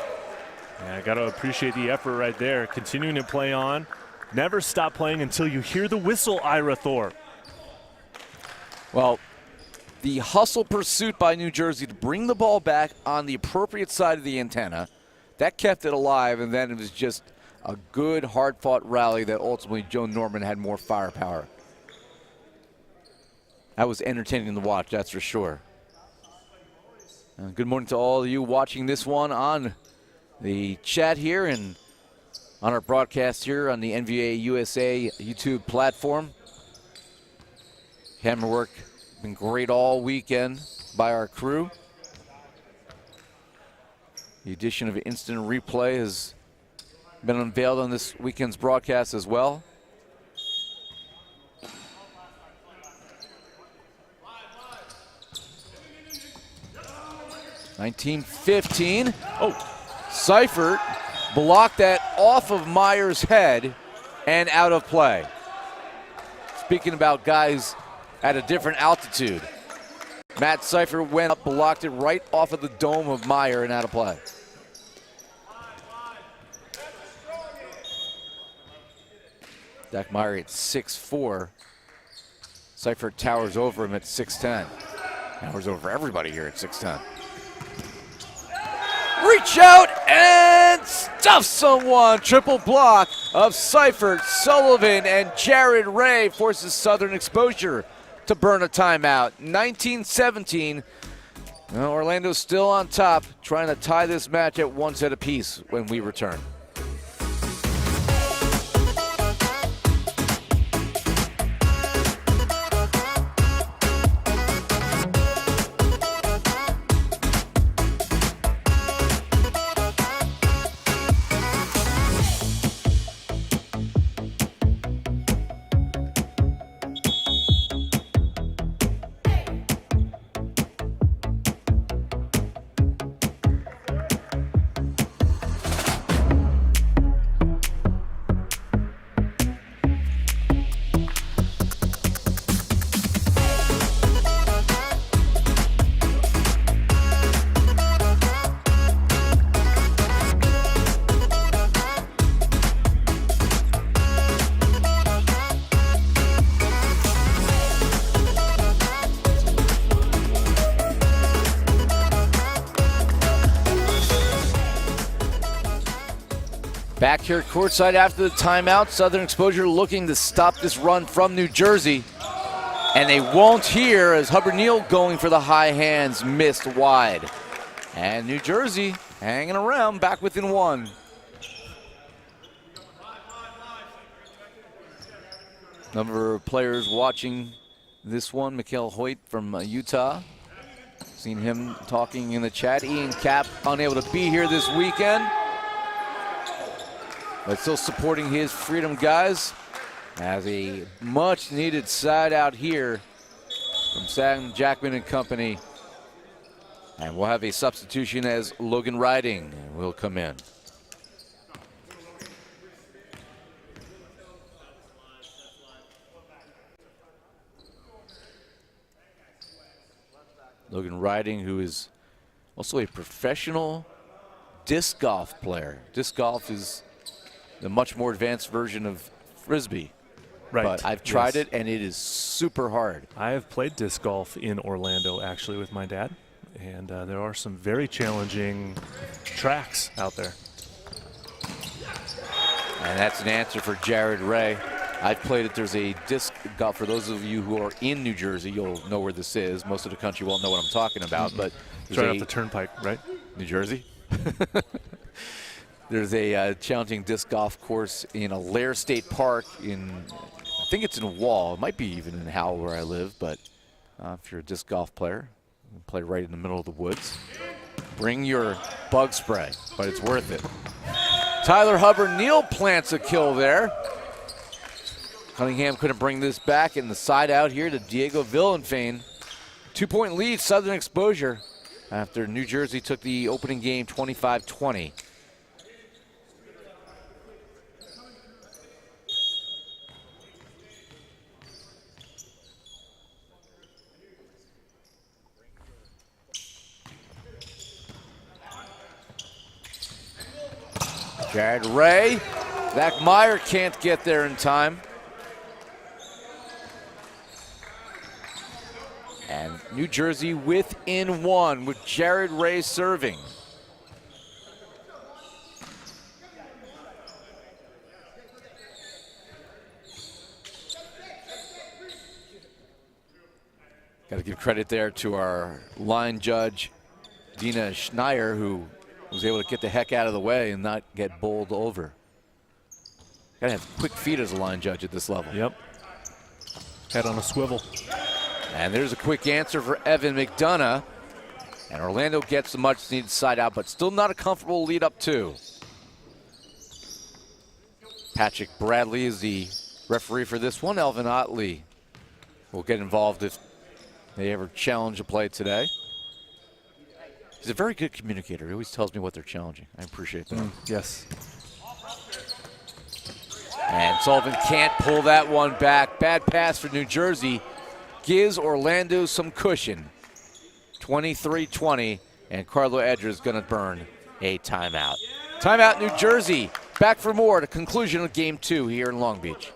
Yeah, I got to appreciate the effort right there. Continuing to play on. Never stop playing until you hear the whistle, Ira Thorpe. Well, the hustle pursuit by New Jersey to bring the ball back on the appropriate side of the antenna, that kept it alive, and then it was just a good, hard-fought rally that ultimately Joe Norman had more firepower. That was entertaining to watch, that's for sure. Good morning to all of you watching this one on the chat here and on our broadcast here on the NVA USA YouTube platform. Camera work been great all weekend by our crew. The addition of instant replay has been unveiled on this weekend's broadcast as well. (1915). Seifert blocked that off of Meyer's head and out of play. Speaking about guys at a different altitude, Matt Seifert went up, blocked it right off of the dome of Meyer and out of play. Zach Meyer at 6'4". Seifert towers over him at 6'10". Towers over everybody here at 6'10". Reach out and stuff someone. Triple block of Seifert, Sullivan, and Jared Ray forces Southern Exposure to burn a timeout. 19-17. Well, Orlando's still on top, trying to tie this match at 1 set apiece when we return. Back here courtside after the timeout. Southern Exposure looking to stop this run from New Jersey. And they won't here as Hubbard Neal going for the high hands, missed wide. And New Jersey hanging around, back within one. Number of players watching this one. Mikhail Hoyt from Utah. Seen him talking in the chat. Ian Cap unable to be here this weekend, but still supporting his Freedom guys. As a much needed side out here from Sam Jackman and company. And we'll have a substitution as Logan Riding will come in. Logan Riding, who is also a professional disc golf player. Disc golf is the much more advanced version of Frisbee. Right. But I've tried it, and it is super hard. I have played disc golf in Orlando, actually, with my dad. And there are some very challenging tracks out there. And that's an answer for Jared Ray. I've played it. There's a disc golf. For those of you who are in New Jersey, you'll know where this is. Most of the country won't know what I'm talking about. But It's right off the turnpike, right? New Jersey? There's a challenging disc golf course in Allaire State Park in, I think it's in Wall. It might be even in Howell where I live, but if you're a disc golf player, you can play right in the middle of the woods. Bring your bug spray, but it's worth it. Tyler Hubbard Neal plants a kill there. Cunningham couldn't bring this back, and the side out here to Diego Villenfane. 2-point lead, Southern Exposure, after New Jersey took the opening game 25-20. Jared Ray. Zach Meyer can't get there in time. And New Jersey within one with Jared Ray serving. Got to give credit there to our line judge, Dina Schneier, who was able to get the heck out of the way and not get bowled over. Got to have quick feet as a line judge at this level. Yep. Head on a swivel. And there's a quick answer for Evan McDonough. And Orlando gets the much needed side out, but still not a comfortable lead up two. Patrick Bradley is the referee for this one. Elvin Otley will get involved if they ever challenge a play today. He's a very good communicator. He always tells me what they're challenging. I appreciate that. Yes. And Sullivan can't pull that one back. Bad pass for New Jersey. Gives Orlando some cushion. 23-20, and Carlo Edra is going to burn a timeout. Timeout, New Jersey. Back for more at the conclusion of Game 2 here in Long Beach.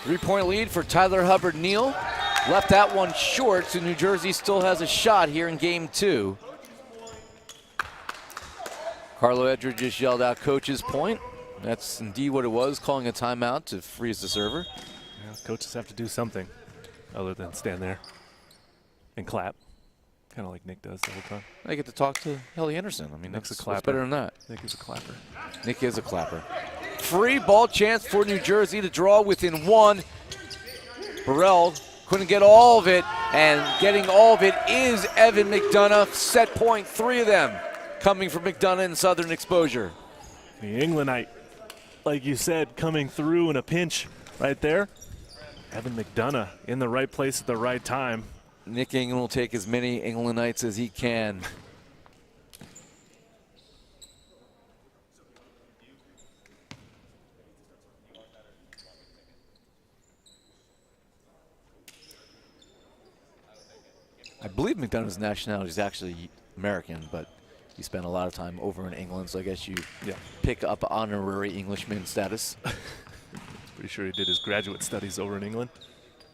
Three-point lead for Tyler Hubbard Neal. Left that one short, so New Jersey still has a shot here in Game 2. Carlo Edra just yelled out coach's point. That's indeed what it was, calling a timeout to freeze the server. Yeah, coaches have to do something other than stand there and clap. Kind of like Nick does the whole time. I get to talk to Helly Anderson. I mean, Nick's a what's clapper. better than that? Nick is a clapper. Nick is a clapper. Free ball chance for New Jersey to draw within one. Burrell couldn't get all of it, and getting all of it is Evan McDonough. Set point, 3 of them coming from McDonough in Southern Exposure. The Englandite, like you said, coming through in a pinch right there. Evan McDonough in the right place at the right time. Nick England will take as many Englandites as he can. I believe McDonough's nationality is actually American, but he spent a lot of time over in England, so I guess you pick up honorary Englishman status. Pretty sure he did his graduate studies over in England.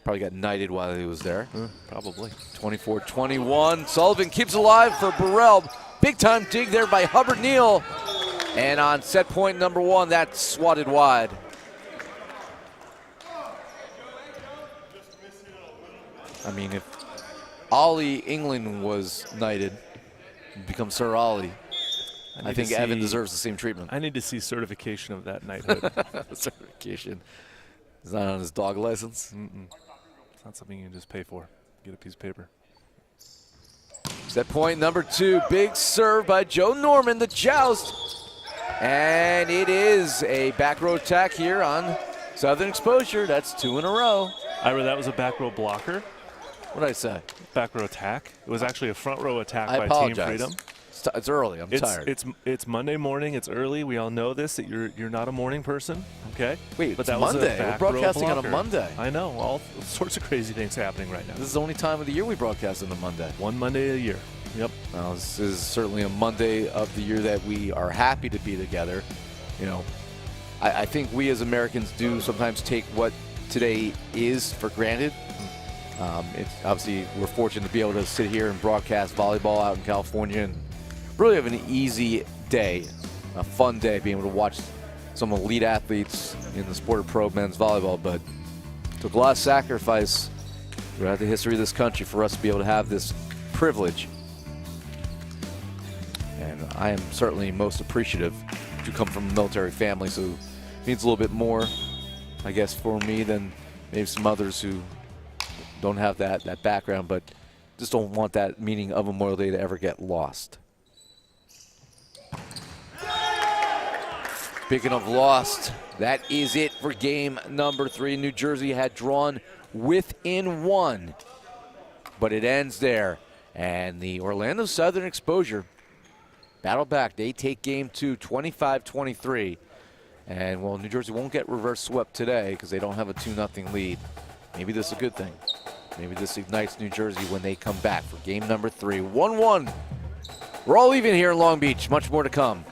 Probably got knighted while he was there. Probably. 24-21. Sullivan keeps alive for Burrell. Big time dig there by Hubbard Neal. And on set point number 1, that's swatted wide. I mean, if Ollie England was knighted, he'd become Sir Ollie. I think Evan deserves the same treatment. I need to see certification of that knighthood. Certification. Is that on his dog license? It's not something you can just pay for. Get a piece of paper. Set point number 2. Big serve by Joe Norman, the joust. And it is a back row attack here on Southern Exposure. That's 2 in a row. Ira, that was a back row blocker. What did I say? Back row attack. It was actually a front row attack I by apologize. Team Freedom. It's early. I'm tired. It's Monday morning. It's early. We all know this, that you're not a morning person. Okay. Wait, but it's that was Monday. a back We're broadcasting row on a blocker. Monday. I know. All sorts of crazy things happening right now. This is the only time of the year we broadcast on a Monday. One Monday a year. Yep. Well, this is certainly a Monday of the year that we are happy to be together. You know, I think we as Americans do sometimes take what today is for granted. It's obviously we're fortunate to be able to sit here and broadcast volleyball out in California and really have an easy day, a fun day, being able to watch some elite athletes in the sport of pro men's volleyball. But it took a lot of sacrifice throughout the history of this country for us to be able to have this privilege. And I am certainly most appreciative to come from a military family, so it means a little bit more, I guess, for me than maybe some others who don't have that background, but just don't want that meaning of Memorial Day to ever get lost. Speaking of lost, that is it for game number 3. New Jersey had drawn within 1, but it ends there. And the Orlando Southern Exposure battle back. They take game 2, 25-23. And, well, New Jersey won't get reverse swept today because they don't have a 2-0 lead. Maybe this is a good thing. Maybe this ignites New Jersey when they come back for game number 3. 1-1. We're all even here in Long Beach. Much more to come.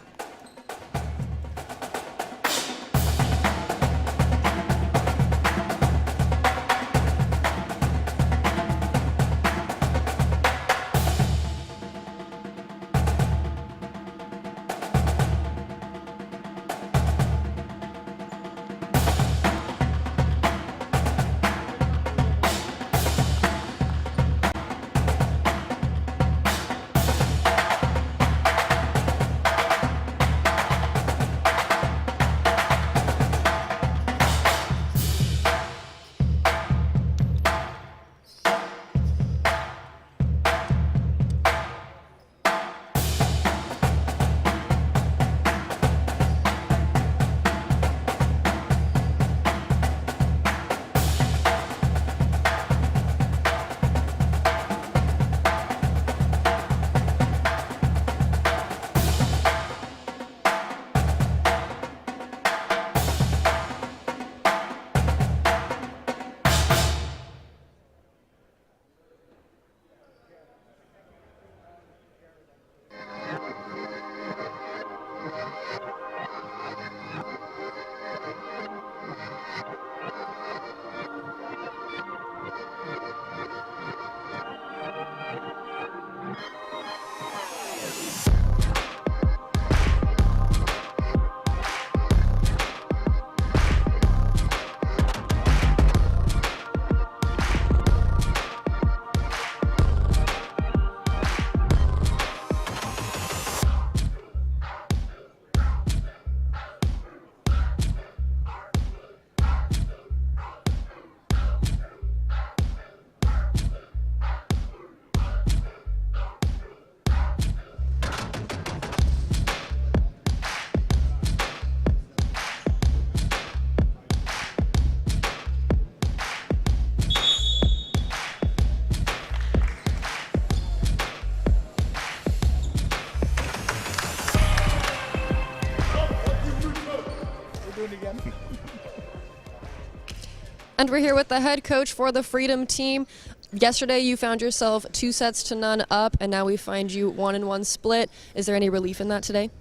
And we're here with the head coach for the Freedom team. Yesterday you found yourself 2-0 up, and now we find you 1-1 split. Is there any relief in that today?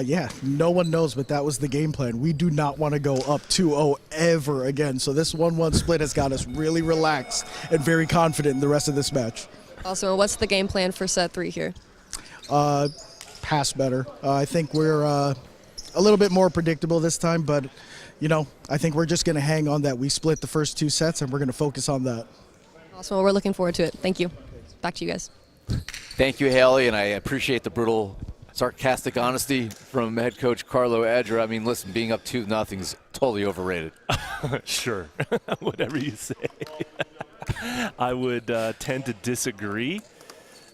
Yeah, no one knows, but that was the game plan. We do not want to go up 2-0 ever again. So this 1-1 split has got us really relaxed and very confident in the rest of this match. Also, what's the game plan for set 3 here? Pass better. I think we're a little bit more predictable this time, but, you know, I think we're just going to hang on that. We split the first 2 sets, and we're going to focus on that. Awesome. Well, we're looking forward to it. Thank you. Back to you guys. Thank you, Haley, and I appreciate the brutal, sarcastic honesty from head coach Carlo Edger. I mean, listen, being up 2-0 is totally overrated. Sure, whatever you say. I would tend to disagree.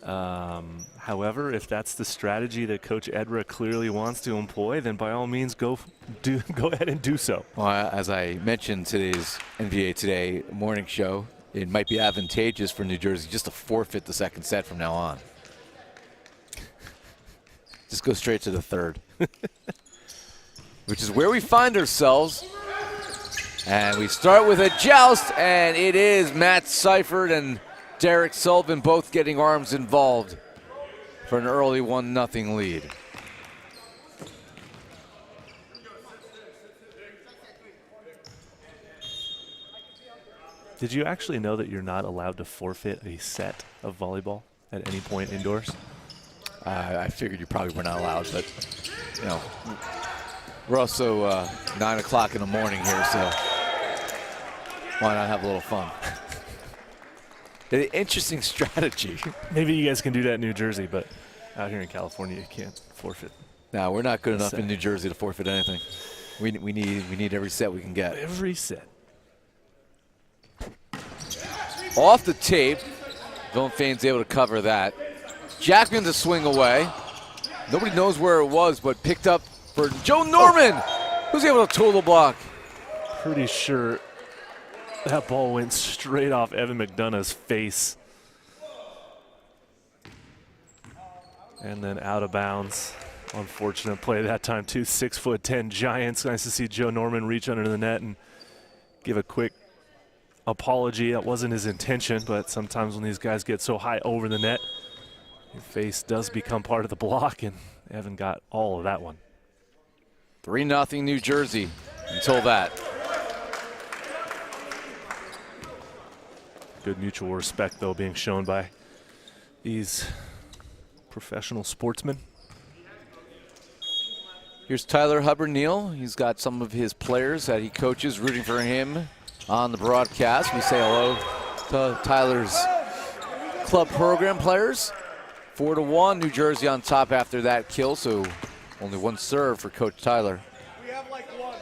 However, if that's the strategy that Coach Edra clearly wants to employ, then by all means go ahead and do so. Well, as I mentioned today's NVA Today morning show, it might be advantageous for New Jersey just to forfeit the second set from now on. Just go straight to the third, which is where we find ourselves. And we start with a joust, and it is Matt Seifert and Derek Sullivan both getting arms involved for an early 1-0 lead. Did you actually know that you're not allowed to forfeit a set of volleyball at any point indoors? I figured you probably were not allowed, but, you know, we're also 9 o'clock in the morning here, so why not have a little fun? An interesting strategy. Maybe you guys can do that in New Jersey, but out here in California, you can't forfeit. No, we're not good enough in New Jersey to forfeit anything. We need every set we can get. Every set. Off the tape, Dylan Fain's able to cover that. Jackman to swing away. Nobody knows where it was, but picked up for Joe Norman, who's able to tool the block. Pretty sure that ball went straight off Evan McDonough's face. And then out of bounds. Unfortunate play that time, too. 6'10" giants. Nice to see Joe Norman reach under the net and give a quick apology. That wasn't his intention, but sometimes when these guys get so high over the net, your face does become part of the block, and Evan got all of that one. 3-0 New Jersey until that. Good mutual respect, though, being shown by these professional sportsmen. Here's Tyler Hubbard-Neal. He's got some of his players that he coaches rooting for him on the broadcast. We say hello to Tyler's club program players. 4-1, New Jersey on top after that kill, so only one serve for Coach Tyler. We have like one.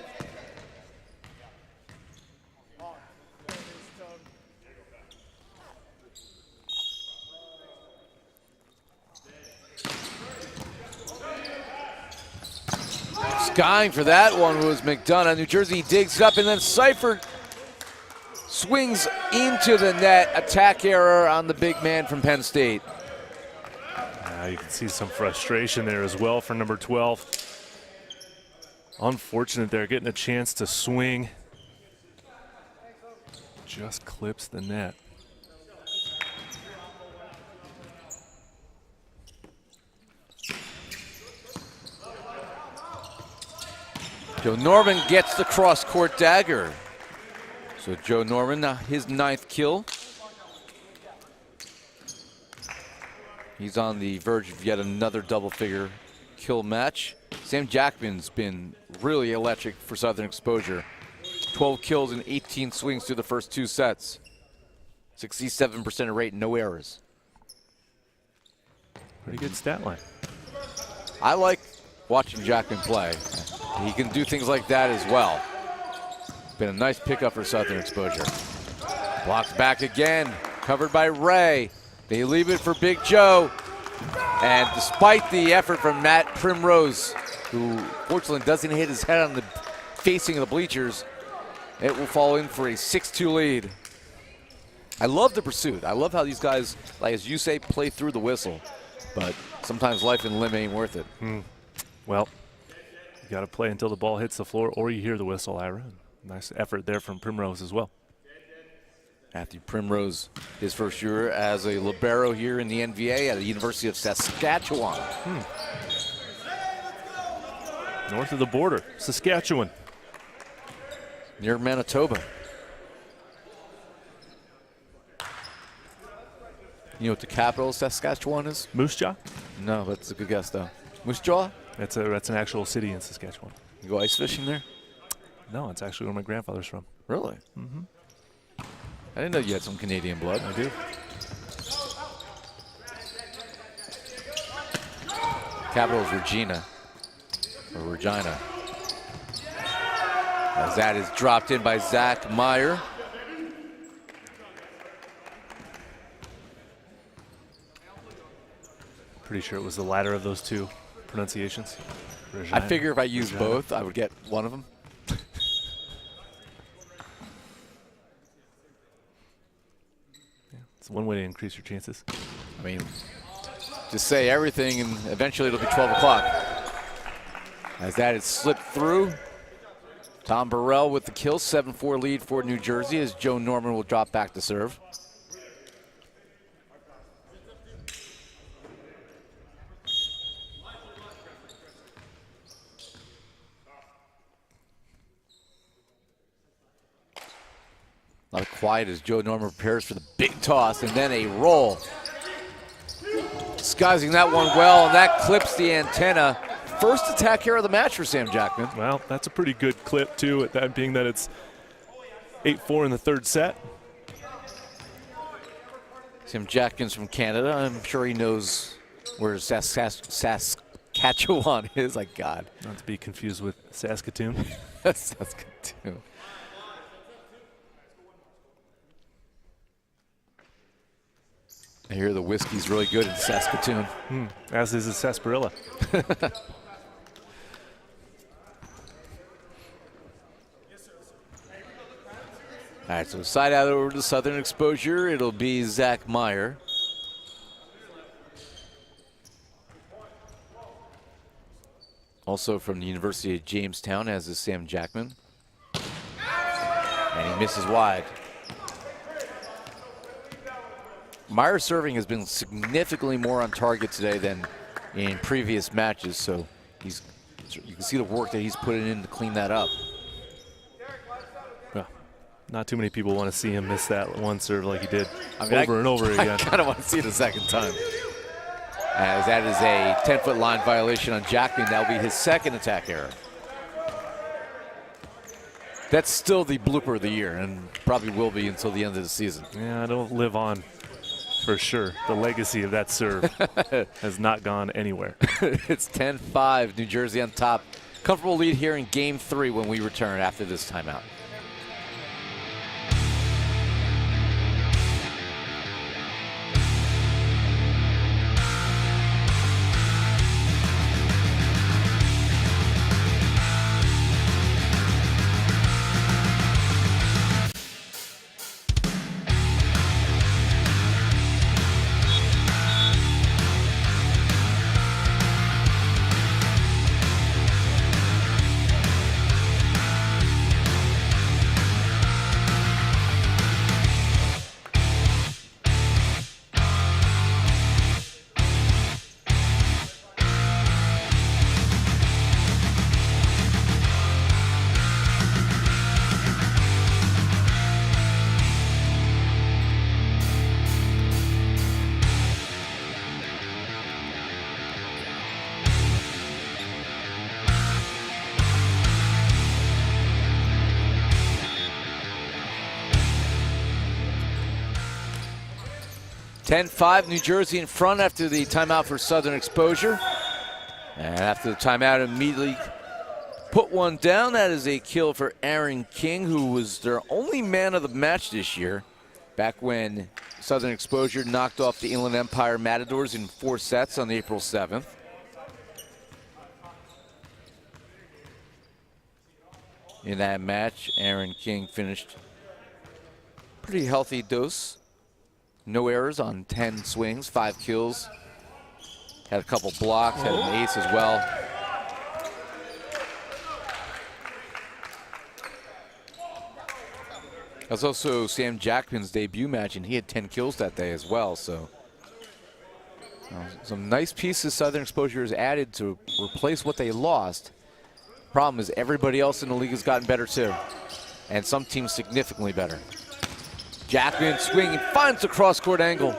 Skying for that one was McDonough. New Jersey digs up, and then Seifert swings into the net. Attack error on the big man from Penn State. You can see some frustration there as well for number 12. Unfortunate they're getting a chance to swing. Just clips the net. Joe Norman gets the cross-court dagger. So Joe Norman, his 9th kill. He's on the verge of yet another double-figure kill match. Sam Jackman's been really electric for Southern Exposure. 12 kills and 18 swings through the first 2 sets. 67% rate, no errors. Pretty good stat line. I like watching Jackman play. He can do things like that as well. Been a nice pickup for Southern Exposure. Blocks back again, covered by Ray. They leave it for Big Joe. And despite the effort from Matt Primrose, who fortunately doesn't hit his head on the facing of the bleachers, it will fall in for a 6-2 lead. I love the pursuit. I love how these guys, like as you say, play through the whistle. But sometimes life and limb ain't worth it. Well, You got to play until the ball hits the floor or you hear the whistle, Ira. Nice effort there from Primrose as well. Matthew Primrose, his first year as a libero here in the NVA at the University of Saskatchewan. North of the border, Saskatchewan. Near Manitoba. You know what the capital of Saskatchewan is? Moose Jaw? No, that's a good guess though. Moose Jaw? That's an actual city in Saskatchewan. You go ice fishing there? No, it's actually where my grandfather's from. Really? Mm-hmm. I didn't know you had some Canadian blood. I do. Capital is Regina, or Regina. As that is dropped in by Zach Meyer. Pretty sure it was the latter of those two pronunciations. I figure if I used both, I would get one of them. It's one way to increase your chances. I mean, just say everything and eventually it'll be 12 o'clock. As that is slipped through. Tom Burrell with the kill, 7-4 lead for New Jersey as Joe Norman will drop back to serve. A lot of quiet as Joe Norman prepares for the big toss and then a roll. Disguising that one well, and that clips the antenna. First attack here of the match for Sam Jackman. Well, that's a pretty good clip, too, at that being that it's 8-4 in the third set. Sam Jackman's from Canada. I'm sure he knows where Saskatchewan is. Like God. Not to be confused with Saskatoon. Saskatoon. I hear the whiskey's really good in Saskatoon. As is the sarsaparilla. All right, so side out over to Southern Exposure. It'll be Zach Meyer. Also from the University of Jamestown, as is Sam Jackman. And he misses wide. Meyer's serving has been significantly more on target today than in previous matches, so you can see the work that he's putting in to clean that up. Well, not too many people want to see him miss that one serve like he did over and over again. I kind of want to see it a second time. As that is a 10-foot line violation on Jackman. That'll be his second attack error. That's still the blooper of the year and probably will be until the end of the season. Yeah, it'll live on for sure. The legacy of that serve has not gone anywhere. It's 10-5, New Jersey on top. Comfortable lead here in Game 3 when we return after this timeout. (10-5) New Jersey in front after the timeout for Southern Exposure. And after the timeout, immediately put one down. That is a kill for Aaron King, who was their only man of the match this year, back when Southern Exposure knocked off the Inland Empire Matadors in 4 sets on April 7th. In that match, Aaron King finished pretty healthy dose. No errors on 10 swings, 5 kills. Had a couple blocks, had an ace as well. That was also Sam Jackman's debut match, and he had 10 kills that day as well. So some nice pieces Southern Exposure has added to replace what they lost. Problem is everybody else in the league has gotten better too, and some teams significantly better. Jackman swinging, finds the cross-court angle.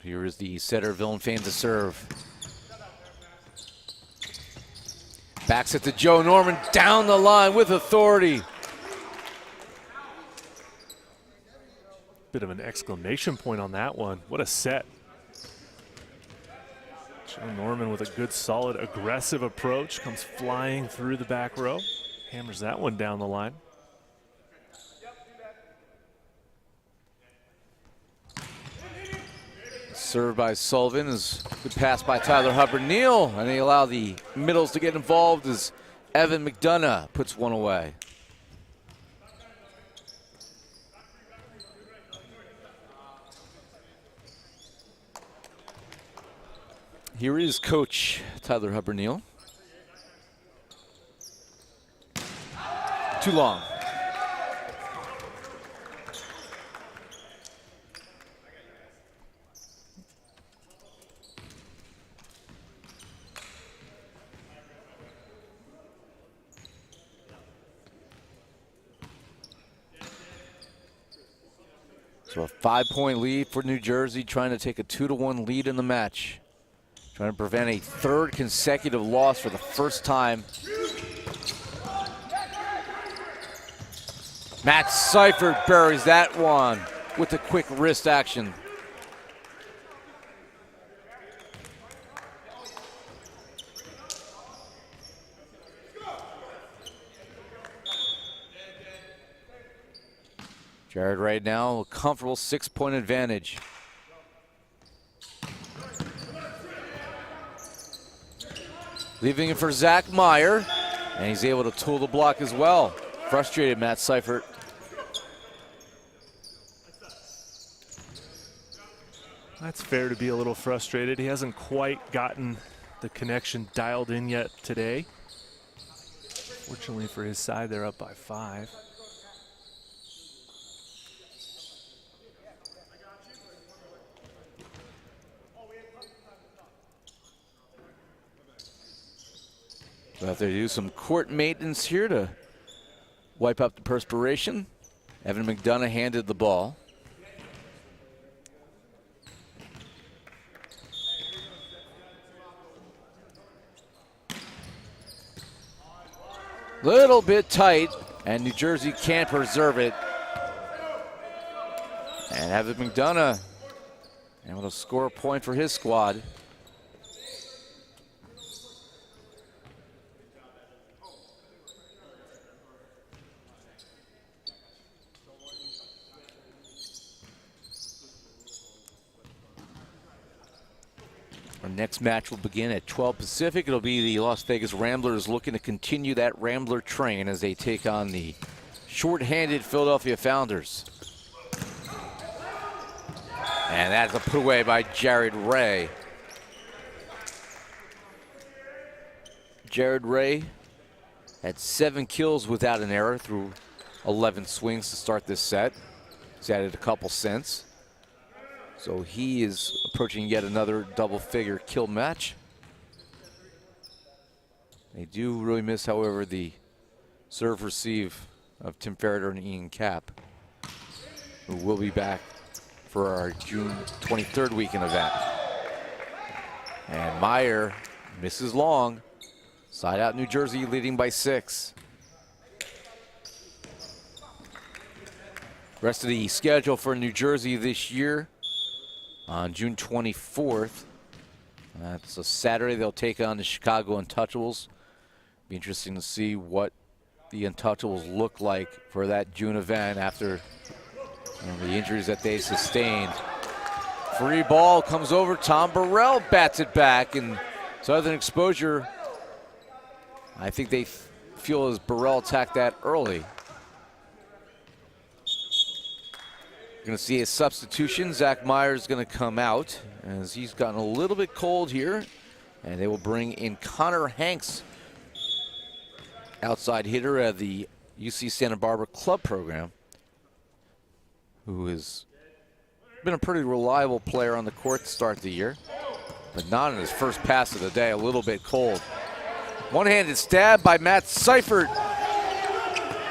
Here is the setter, Villain fan to serve. Backs it to Joe Norman, down the line with authority. Bit of an exclamation point on that one. What a set. Joe Norman with a good, solid, aggressive approach. Comes flying through the back row. Hammers that one down the line. Served by Sullivan is good pass by Tyler Hubbard-Neal, and they allow the middles to get involved as Evan McDonough puts one away. Here is coach Tyler Hubbard-Neal. Too long. So a 5-point lead for New Jersey, trying to take a 2-1 lead in the match. Trying to prevent a third consecutive loss for the first time. Matt Seifert buries that one with the quick wrist action. Jared right now, a comfortable 6-point advantage. Leaving it for Zach Meyer, and he's able to tool the block as well. Frustrated Matt Seifert. That's fair to be a little frustrated. He hasn't quite gotten the connection dialed in yet today. Fortunately for his side, they're up by 5. We'll have to do some court maintenance here to wipe up the perspiration. Evan McDonough handed the ball. Little bit tight, and New Jersey can't preserve it. And Evan McDonough able to score a point for his squad. Our next match will begin at 12 Pacific. It'll be the Las Vegas Ramblers looking to continue that Rambler train as they take on the short-handed Philadelphia Founders. And that's a put away by Jared Ray. Jared Ray had 7 kills without an error through 11 swings to start this set. He's added a couple since. So he is approaching yet another double-figure kill match. They do really miss, however, the serve-receive of Tim Ferreter and Ian Kapp, who will be back for our June 23rd weekend event. And Meyer misses long. Side out New Jersey leading by 6. Rest of the schedule for New Jersey this year. On June 24th, that's a Saturday, they'll take on the Chicago Untouchables. Be interesting to see what the Untouchables look like for that June event after the injuries that they sustained. Free ball comes over, Tom Burrell bats it back, and Southern Exposure I think they feel as Burrell attacked that early. You're going to see a substitution. Zach Myers is going to come out as he's gotten a little bit cold here. And they will bring in Connor Hanks, outside hitter at the UC Santa Barbara club program, who has been a pretty reliable player on the court to start the year, but not in his first pass of the day, a little bit cold. One-handed stab by Matt Seifert.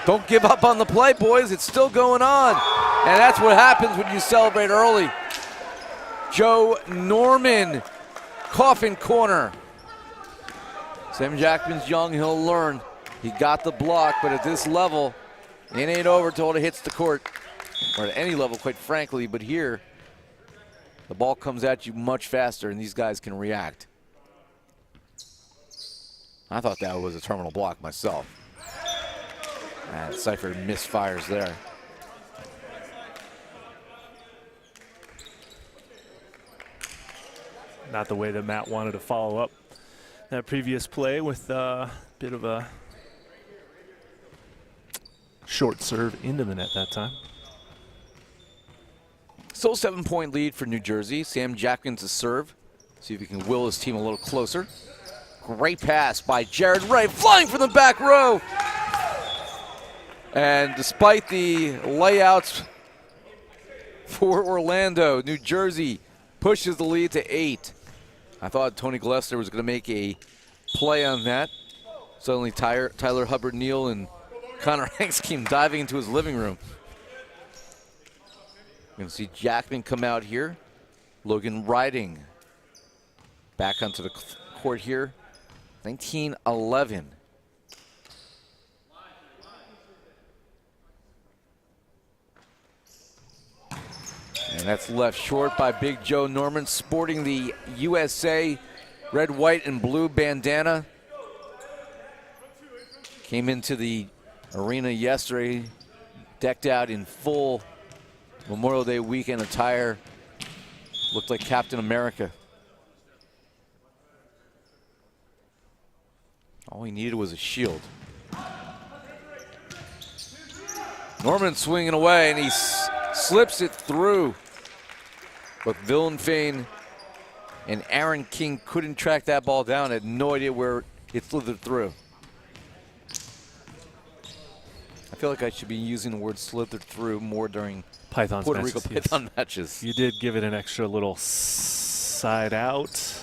Don't give up on the play, boys. It's still going on. And that's what happens when you celebrate early. Joe Norman, coffin corner. Sam Jackman's young, he'll learn. He got the block, but at this level, it ain't over till it hits the court. Or at any level, quite frankly, but here, the ball comes at you much faster and these guys can react. I thought that was a terminal block myself. And Seifert misfires there. Not the way that Matt wanted to follow up that previous play with a bit of a short serve into the net that time. Still a 7-point lead for New Jersey. Sam Jackman to serve. See if he can will his team a little closer. Great pass by Jared Wright, flying from the back row. And despite the layouts for Orlando, New Jersey pushes the lead to 8. I thought Tony Glessner was going to make a play on that. Suddenly Tyler Hubbard-Neal and Connor Hanks came diving into his living room. You're going to see Jackman come out here. Logan Riding back onto the court here. 19-11. And that's left short by Big Joe Norman, sporting the USA red, white, and blue bandana. Came into the arena yesterday, decked out in full Memorial Day weekend attire. Looked like Captain America. All he needed was a shield. Norman swinging away, and he slips it through. But Villenfane and Aaron King couldn't track that ball down. Had no idea where it slithered through. I feel like I should be using the word slithered through more during Python's Puerto matches, Rico Python matches. You did give it an extra little side out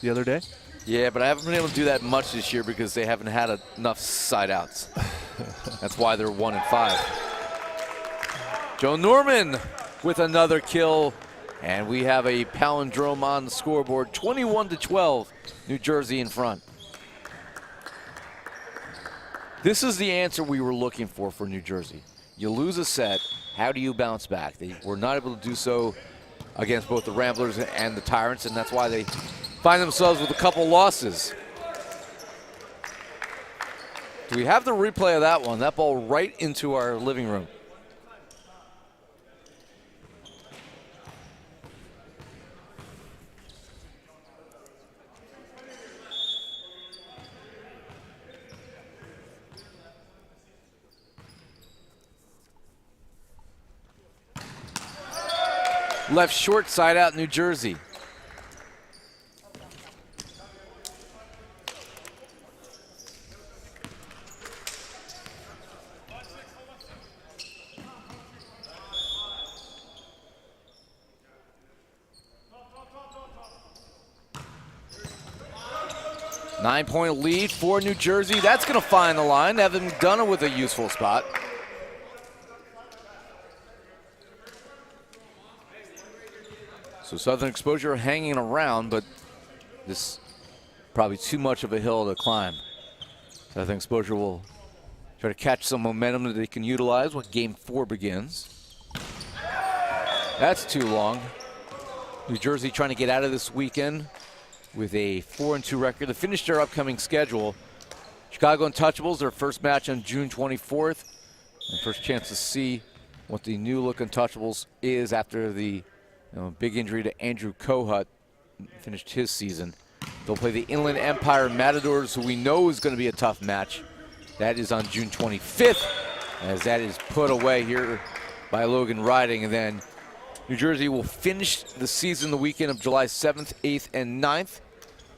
the other day. Yeah, but I haven't been able to do that much this year because they haven't had enough side outs. That's why they're 1-5. Joe Norman with another kill, and we have a palindrome on the scoreboard. 21-12, New Jersey in front. This is the answer we were looking for New Jersey. You lose a set, how do you bounce back? They were not able to do so against both the Ramblers and the Tyrants, and that's why they find themselves with a couple losses. Do we have the replay of that one? That ball right into our living room. Left short side out, New Jersey. Nine-point lead for New Jersey. That's going to find the line. Evan McDonough with a useful spot. So Southern Exposure hanging around, but this probably too much of a hill to climb. Southern Exposure will try to catch some momentum that they can utilize when Game 4 begins. That's too long. New Jersey trying to get out of this weekend with a 4-2 record to finish their upcoming schedule. Chicago Untouchables, their first match on June 24th. And first chance to see what the new look Untouchables is after the big injury to Andrew Kohut finished his season. They'll play the Inland Empire Matadors, who we know is going to be a tough match. That is on June 25th, as that is put away here by Logan Riding. And then New Jersey will finish the season the weekend of July 7th, 8th, and 9th.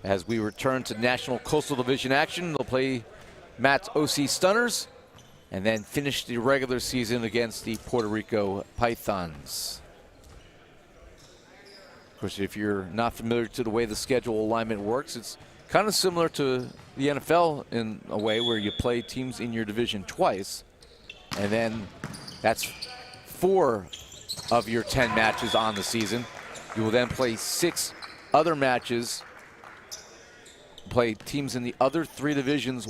As we return to National Coastal Division action, they'll play Matt's OC Stunners and then finish the regular season against the Puerto Rico Pythons. Of course, if you're not familiar to the way the schedule alignment works, it's kind of similar to the NFL in a way where you play teams in your division twice, and then that's 4 of your 10 matches on the season. You will then play 6 other matches, play teams in the other 3 divisions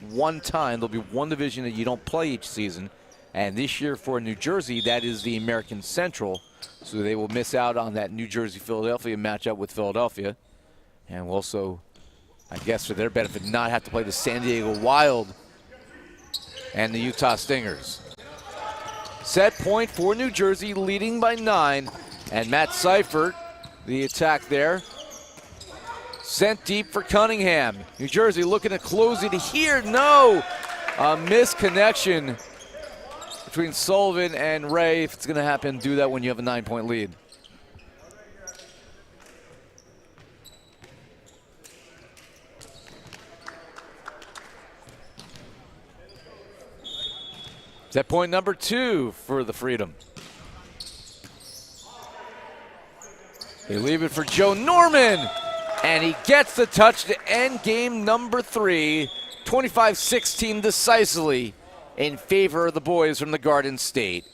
one time. There'll be one division that you don't play each season, and this year for New Jersey, that is the American Central, so they will miss out on that New Jersey-Philadelphia matchup with Philadelphia, and will also, I guess for their benefit, not have to play the San Diego Wild and the Utah Stingers. Set point for New Jersey, leading by 9, and Matt Seifert, the attack there, sent deep for Cunningham. New Jersey looking to close it here. No! A misconnection between Sullivan and Ray. If it's going to happen, do that when you have a 9-point lead. Set point number 2 for the Freedom. They leave it for Joe Norman, and he gets the touch to end game number 3, 25-16 decisively in favor of the boys from the Garden State.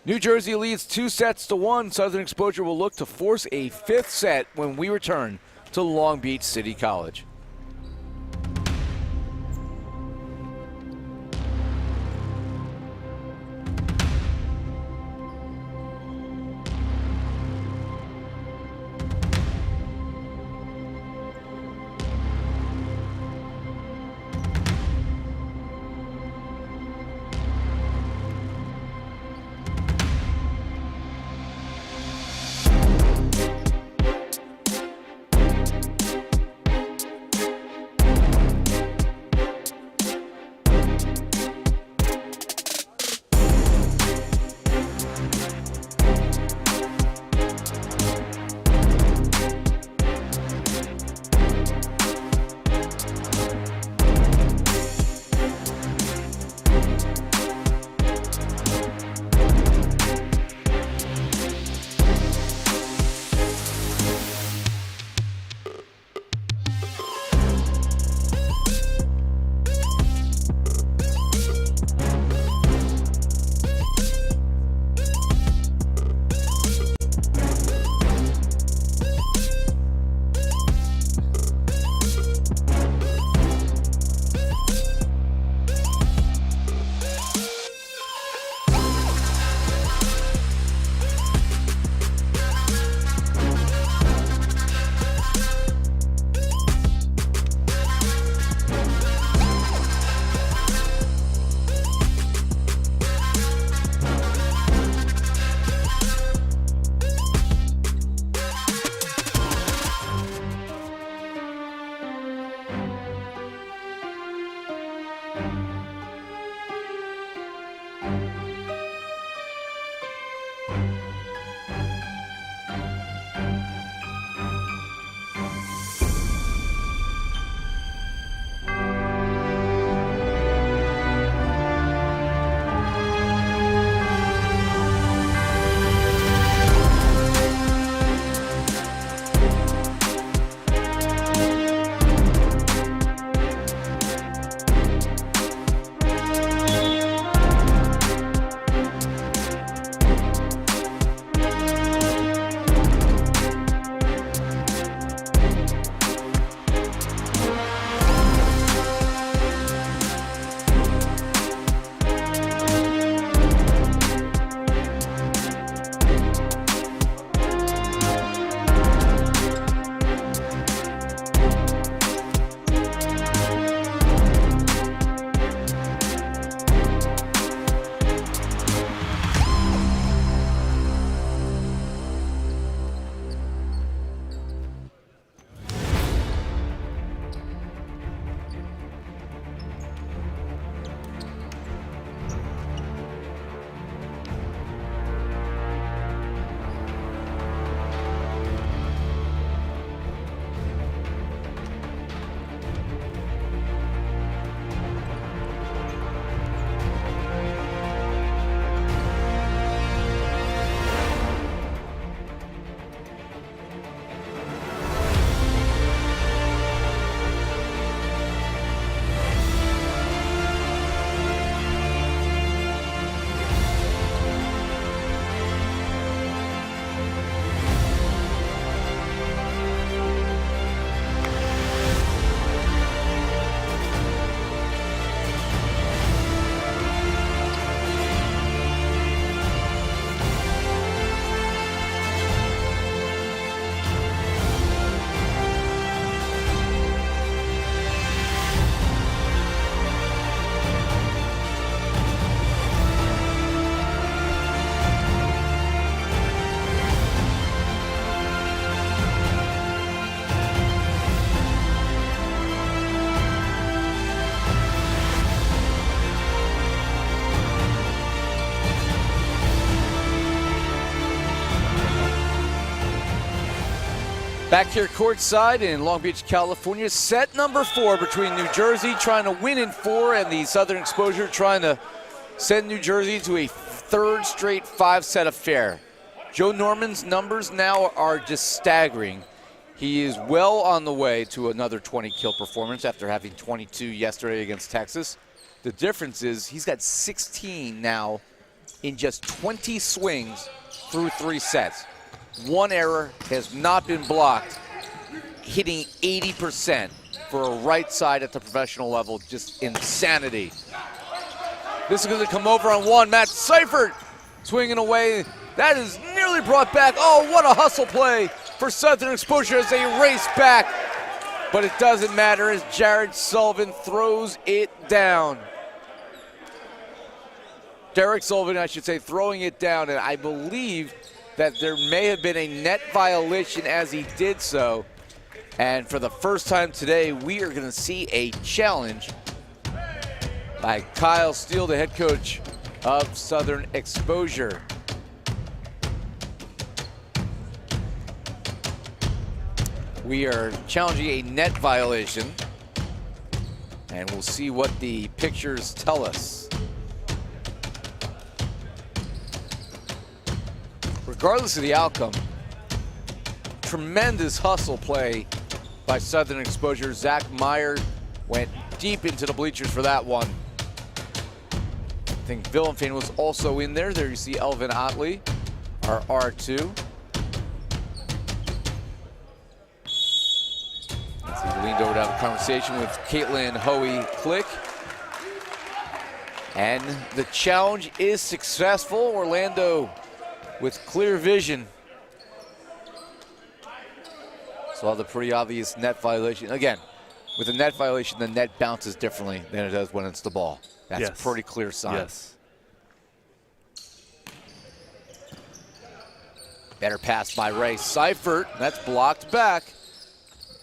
New Jersey leads 2-1. Southern Exposure will look to force a 5th set when we return to Long Beach City College. Back here courtside in Long Beach, California, set number 4 between New Jersey trying to win in 4 and the Southern Exposure trying to send New Jersey to a 3rd straight 5-set affair. Joe Norman's numbers now are just staggering. He is well on the way to another 20-kill performance after having 22 yesterday against Texas. The difference is he's got 16 now in just 20 swings through 3 sets. 1 error has not been blocked, hitting 80% for a right side at the professional level, just insanity. This is going to come over on 1. Matt Seifert swinging away. That is nearly brought back. Oh, what a hustle play for Southern Exposure as they race back. But it doesn't matter as Jared Sullivan throws it down. Derek Sullivan, I should say, throwing it down, and I believe that there may have been a net violation as he did so. And for the first time today, we are going to see a challenge by Kyle Steele, the head coach of Southern Exposure. We are challenging a net violation, and we'll see what the pictures tell us. Regardless of the outcome, tremendous hustle play by Southern Exposure. Zach Meyer went deep into the bleachers for that one. I think Villenfane was also in there. There you see Elvin Otley, our R2. He leaned over to have a conversation with Caitlin Hoey-Click. And the challenge is successful. Orlando with clear vision. Saw the pretty obvious net violation. Again, with a net violation, the net bounces differently than it does when it's the ball. That's a pretty clear sign. Yes. Better pass by Ray Seifert. That's blocked back.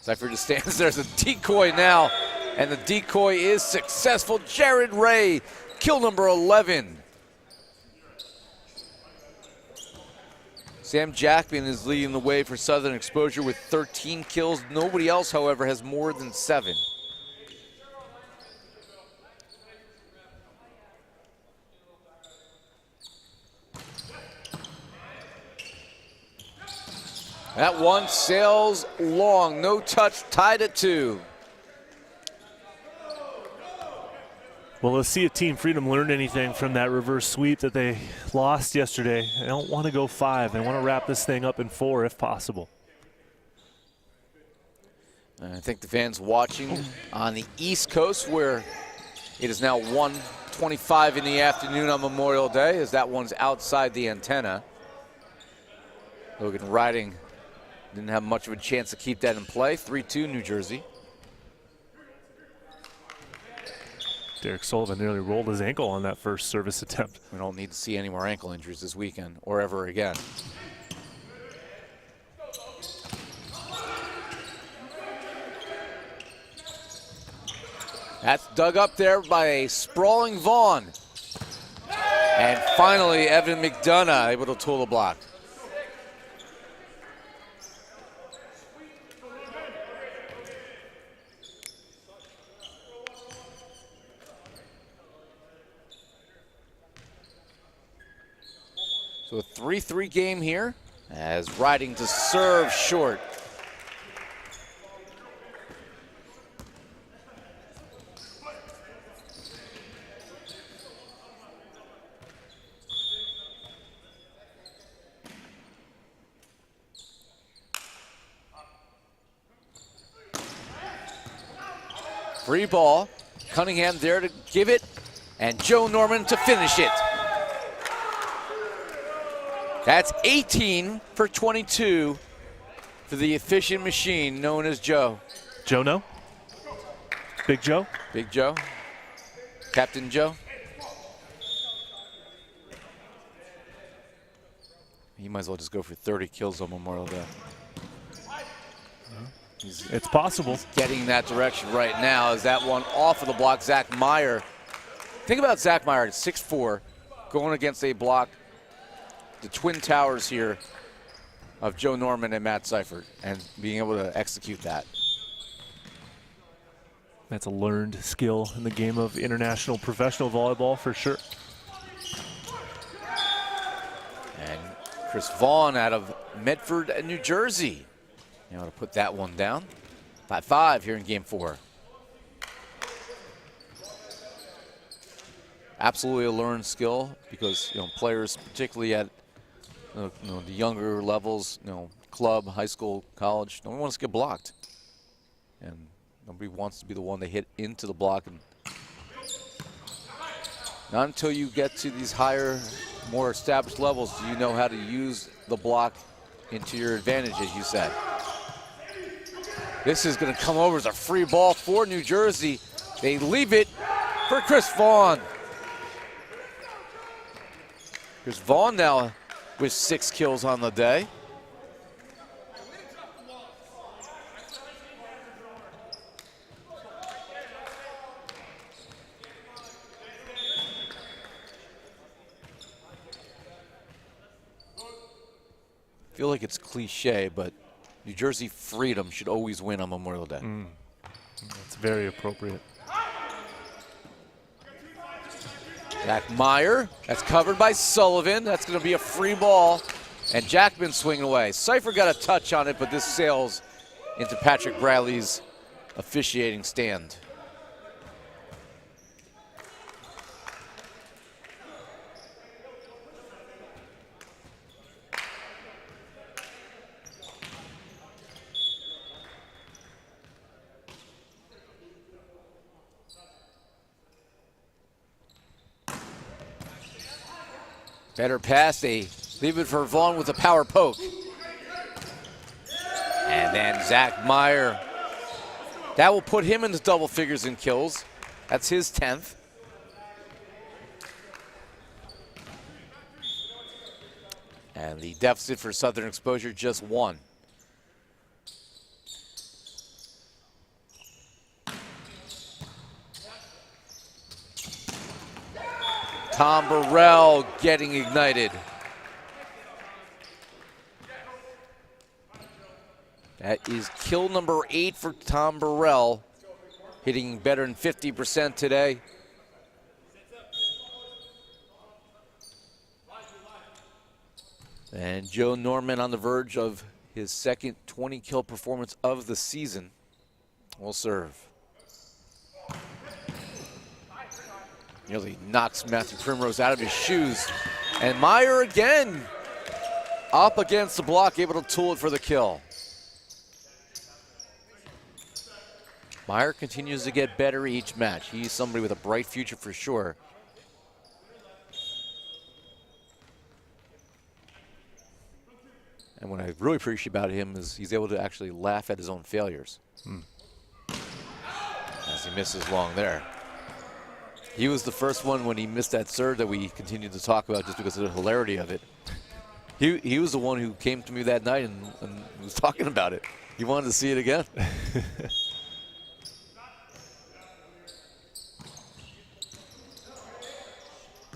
Seifert just stands there as a decoy now, and the decoy is successful. Jared Ray, kill number 11. Sam Jackman is leading the way for Southern Exposure with 13 kills. Nobody else, however, has more than 7. That one sails long, no touch, tied at 2. Well, let's see if Team Freedom learned anything from that reverse sweep that they lost yesterday. They don't want to go 5. They want to wrap this thing up in 4 if possible. I think the fans watching on the East Coast, where it is now 1:25 in the afternoon on Memorial Day, as that one's outside the antenna. Logan Riding didn't have much of a chance to keep that in play. 3-2 New Jersey. Derek Sullivan nearly rolled his ankle on that first service attempt. We don't need to see any more ankle injuries this weekend or ever again. That's dug up there by a sprawling Vaughn. And finally, Evan McDonough able to tool the block. So a 3-3 game here as Riding to serve short. Free ball, Cunningham there to give it, and Joe Norman to finish it. That's 18 for 22 for the efficient machine known as Joe. Joe, no? Big Joe? Big Joe. Captain Joe. He might as well just go for 30 kills on Memorial Day. It's possible. Getting in that direction right now as that one off of the block. Zach Meyer. Think about Zach Meyer at 6'4", going against a block. The Twin Towers here of Joe Norman and Matt Seifert and being able to execute that. That's a learned skill in the game of international professional volleyball for sure. And Chris Vaughn out of Medford, New Jersey. You know, to put that one down. 5-5 here in game 4. Absolutely a learned skill because, you know, players, particularly at the younger levels, you know, club, high school, college, no one wants to get blocked. And nobody wants to be the one to hit into the block. And not until you get to these higher, more established levels do you know how to use the block into your advantage, as you said. This is going to come over as a free ball for New Jersey. They leave it for Chris Vaughn. Chris Vaughn now with 6 kills on the day. I feel like it's cliche, but New Jersey Freedom should always win on Memorial Day. That's very appropriate. Jack Meyer, that's covered by Sullivan. That's going to be a free ball, and Jackman swinging away. Seifert got a touch on it, but this sails into Patrick Bradley's officiating stand. Better pass, they leave it for Vaughn with a power poke. And then Zach Meyer. That will put him into double figures in kills. That's his 10th. And the deficit for Southern Exposure, just 1. Tom Burrell getting ignited. That is kill number 8 for Tom Burrell, hitting better than 50% today. And Joe Norman on the verge of his second 20-kill performance of the season will serve. Nearly knocks Matthew Primrose out of his shoes. And Meyer again up against the block, able to tool it for the kill. Meyer continues to get better each match. He's somebody with a bright future for sure. And what I really appreciate about him is he's able to actually laugh at his own failures. As he misses long there. He was the first one when he missed that serve that we continued to talk about just because of the hilarity of it. He was the one who came to me that night and was talking about it. He wanted to see it again.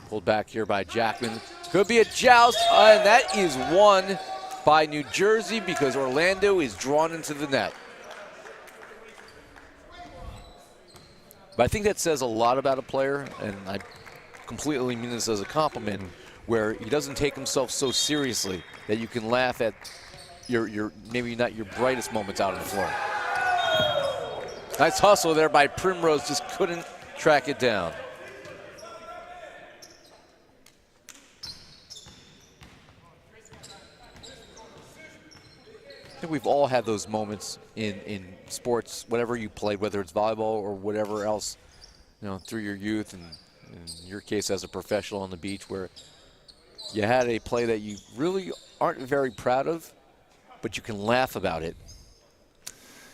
Pulled back here by Jackman. Could be a joust, and that is won by New Jersey because Orlando is drawn into the net. But I think that says a lot about a player, and I completely mean this as a compliment, where he doesn't take himself so seriously that you can laugh at your maybe not your brightest moments out on the floor. Nice hustle there by Primrose, just couldn't track it down. I think we've all had those moments in sports, whatever you played, whether it's volleyball or whatever else, you know, through your youth, and in your case as a professional on the beach, where you had a play that you really aren't very proud of, but you can laugh about it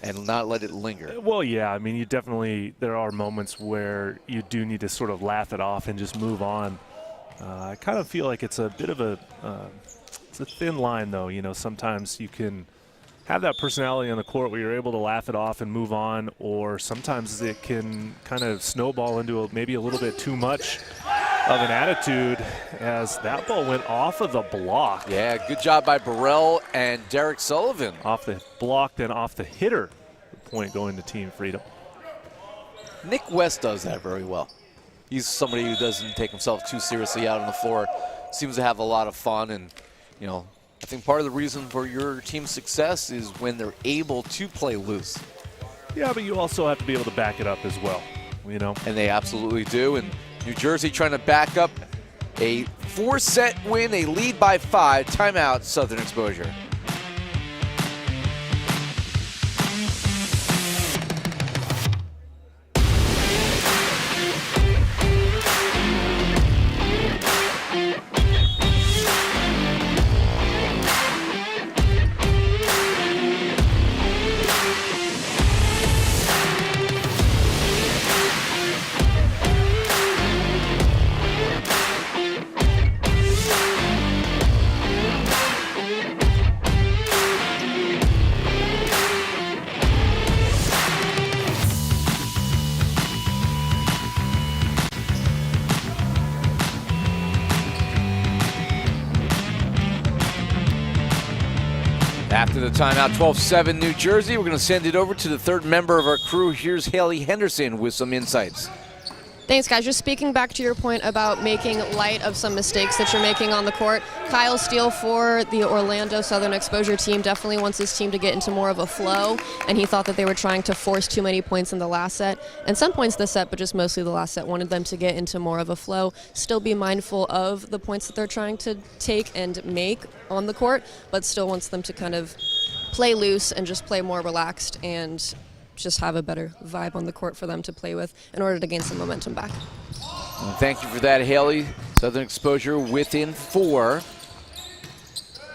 and not let it linger. Well, yeah, I mean, there are moments where you do need to sort of laugh it off and just move on. I kind of feel like it's a bit of it's a thin line, though. You know, sometimes you can have that personality on the court where you're able to laugh it off and move on, or sometimes it can kind of snowball into maybe a little bit too much. of an attitude as that ball went off of the block. Yeah, good job by Burrell and Derek Sullivan. Off the block, then off the hitter. The point going to Team Freedom. Nick West does that very well. He's somebody who doesn't take himself too seriously out on the floor. Seems to have a lot of fun, and you know, I think part of the reason for your team's success is when they're able to play loose. Yeah, but you also have to be able to back it up as well, you know. And they absolutely do. And New Jersey trying to back up a 4-set win, a lead by 5. Timeout, Southern Exposure. After the timeout, 12-7 New Jersey. We're going to send it over to the third member of our crew. Here's Haley Henderson with some insights. Thanks, guys. Just speaking back to your point about making light of some mistakes that you're making on the court, Kyle Steele for the Orlando Southern Exposure team definitely wants his team to get into more of a flow, and he thought that they were trying to force too many points in the last set, and some points this set, but just mostly the last set. Wanted them to get into more of a flow, still be mindful of the points that they're trying to take and make on the court, but still wants them to kind of play loose and just play more relaxed and just have a better vibe on the court for them to play with in order to gain some momentum back. Well, thank you for that, Haley. Southern Exposure within 4.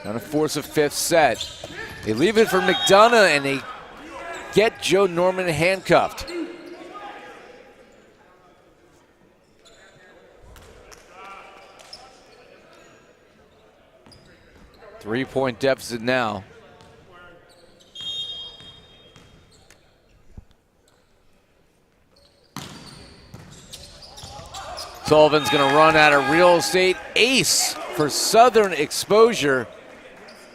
Trying to force a 5th set. They leave it for McDonough, and they get Joe Norman handcuffed. Three-point deficit now. Sullivan's going to run out of real estate. Ace for Southern Exposure.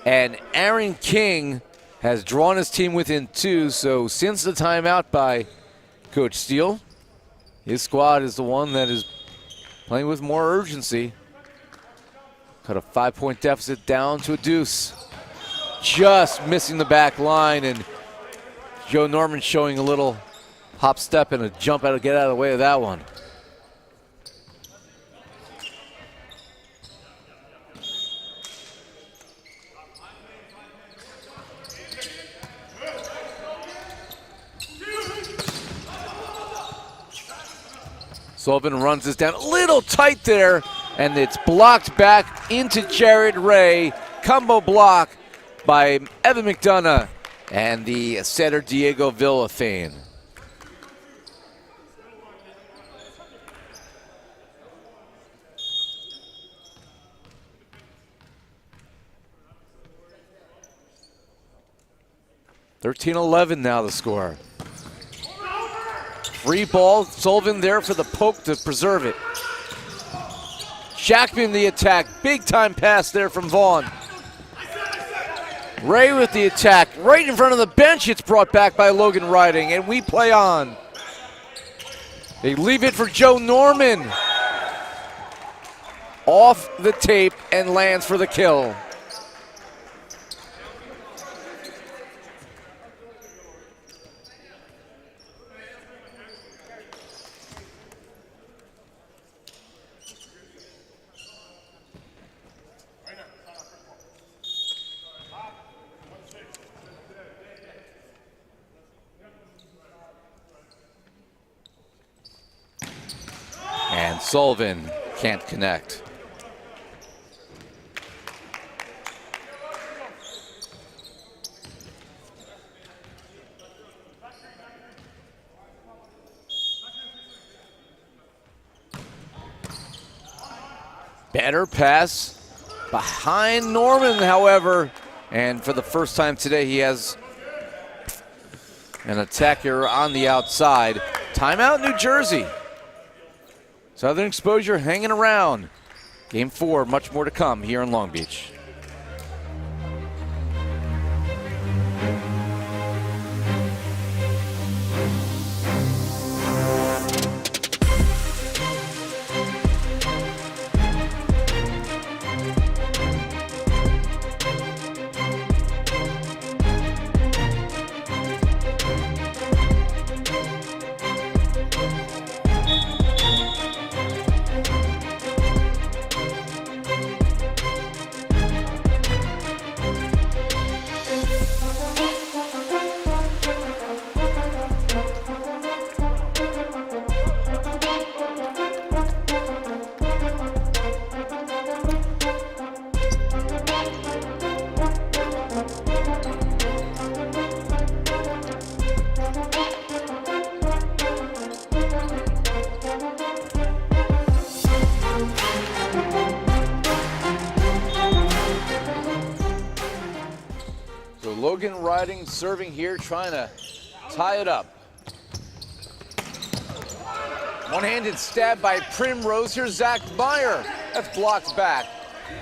And Aaron King has drawn his team within 2. So since the timeout by Coach Steele, his squad is the one that is playing with more urgency. Cut a 5-point deficit down to a deuce. Just missing the back line, and Joe Norman showing a little hop step and a jump out to get out of the way of that one. Sullivan runs this down a little tight there, and it's blocked back into Jared Ray. Combo block by Evan McDonough and the setter Diego Villafane. (13-11) now the score. Free ball, Sullivan there for the poke to preserve it. Shackman the attack, big time pass there from Vaughn. Ray with the attack, right in front of the bench. It's brought back by Logan Riding, and we play on. They leave it for Joe Norman. Off the tape and lands for the kill. And Sullivan can't connect. Better pass behind Norman, however, and for the first time today he has an attacker on the outside. Timeout, New Jersey. Southern Exposure hanging around. Game 4, much more to come here in Long Beach. Logan riding, serving here, trying to tie it up. One-handed stab by Primrose. Here's Zach Meyer. That's blocked back.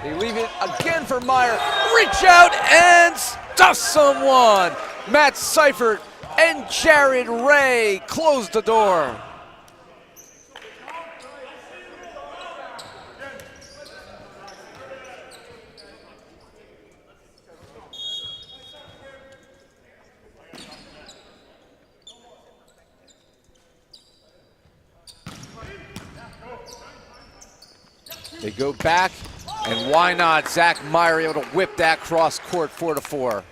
They leave it again for Meyer. Reach out and stuff someone. Matt Seifert and Jared Ray close the door. They go back, and why not? Zach Meyer able to whip that cross court 4-4.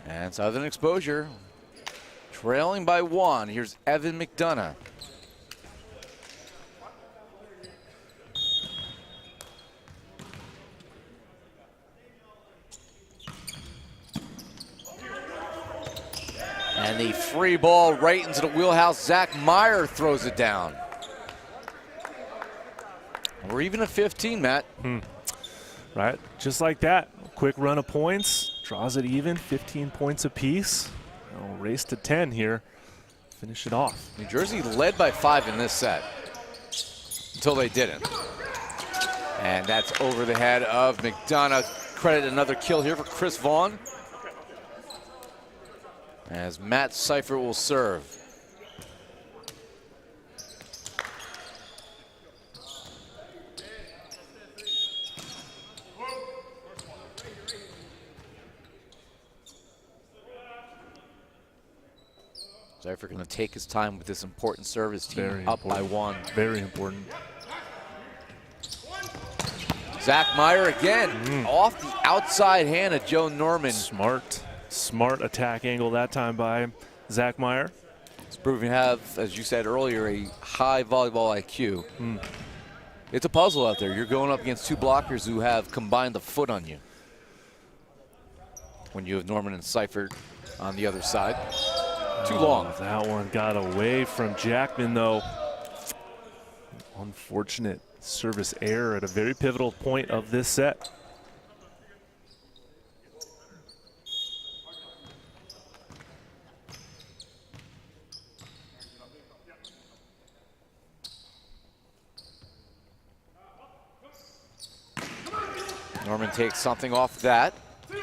And Southern Exposure trailing by 1. Here's Evan McDonough. And the free ball right into the wheelhouse. Zach Meyer throws it down. We're even at 15, Matt. Right, just like that. Quick run of points, draws it even, 15 points apiece. We'll race to 10 here, finish it off. New Jersey led by 5 in this set until they didn't. And that's over the head of McDonough. Credit another kill here for Chris Vaughn. As Matt Seifert will serve. Seifert going to take his time with this important serve. His team Very up important. by 1. Very important. Zach Meyer again off the outside hand of Joe Norman. Smart attack angle that time by Zach Meyer. He's proving to have, as you said earlier, a high volleyball IQ. It's a puzzle out there. You're going up against 2 blockers who have combined the foot on you. When you have Norman and Seifert on the other side. Too long. That one got away from Jackman, though. Unfortunate service error at a very pivotal point of this set. Norman takes something off that.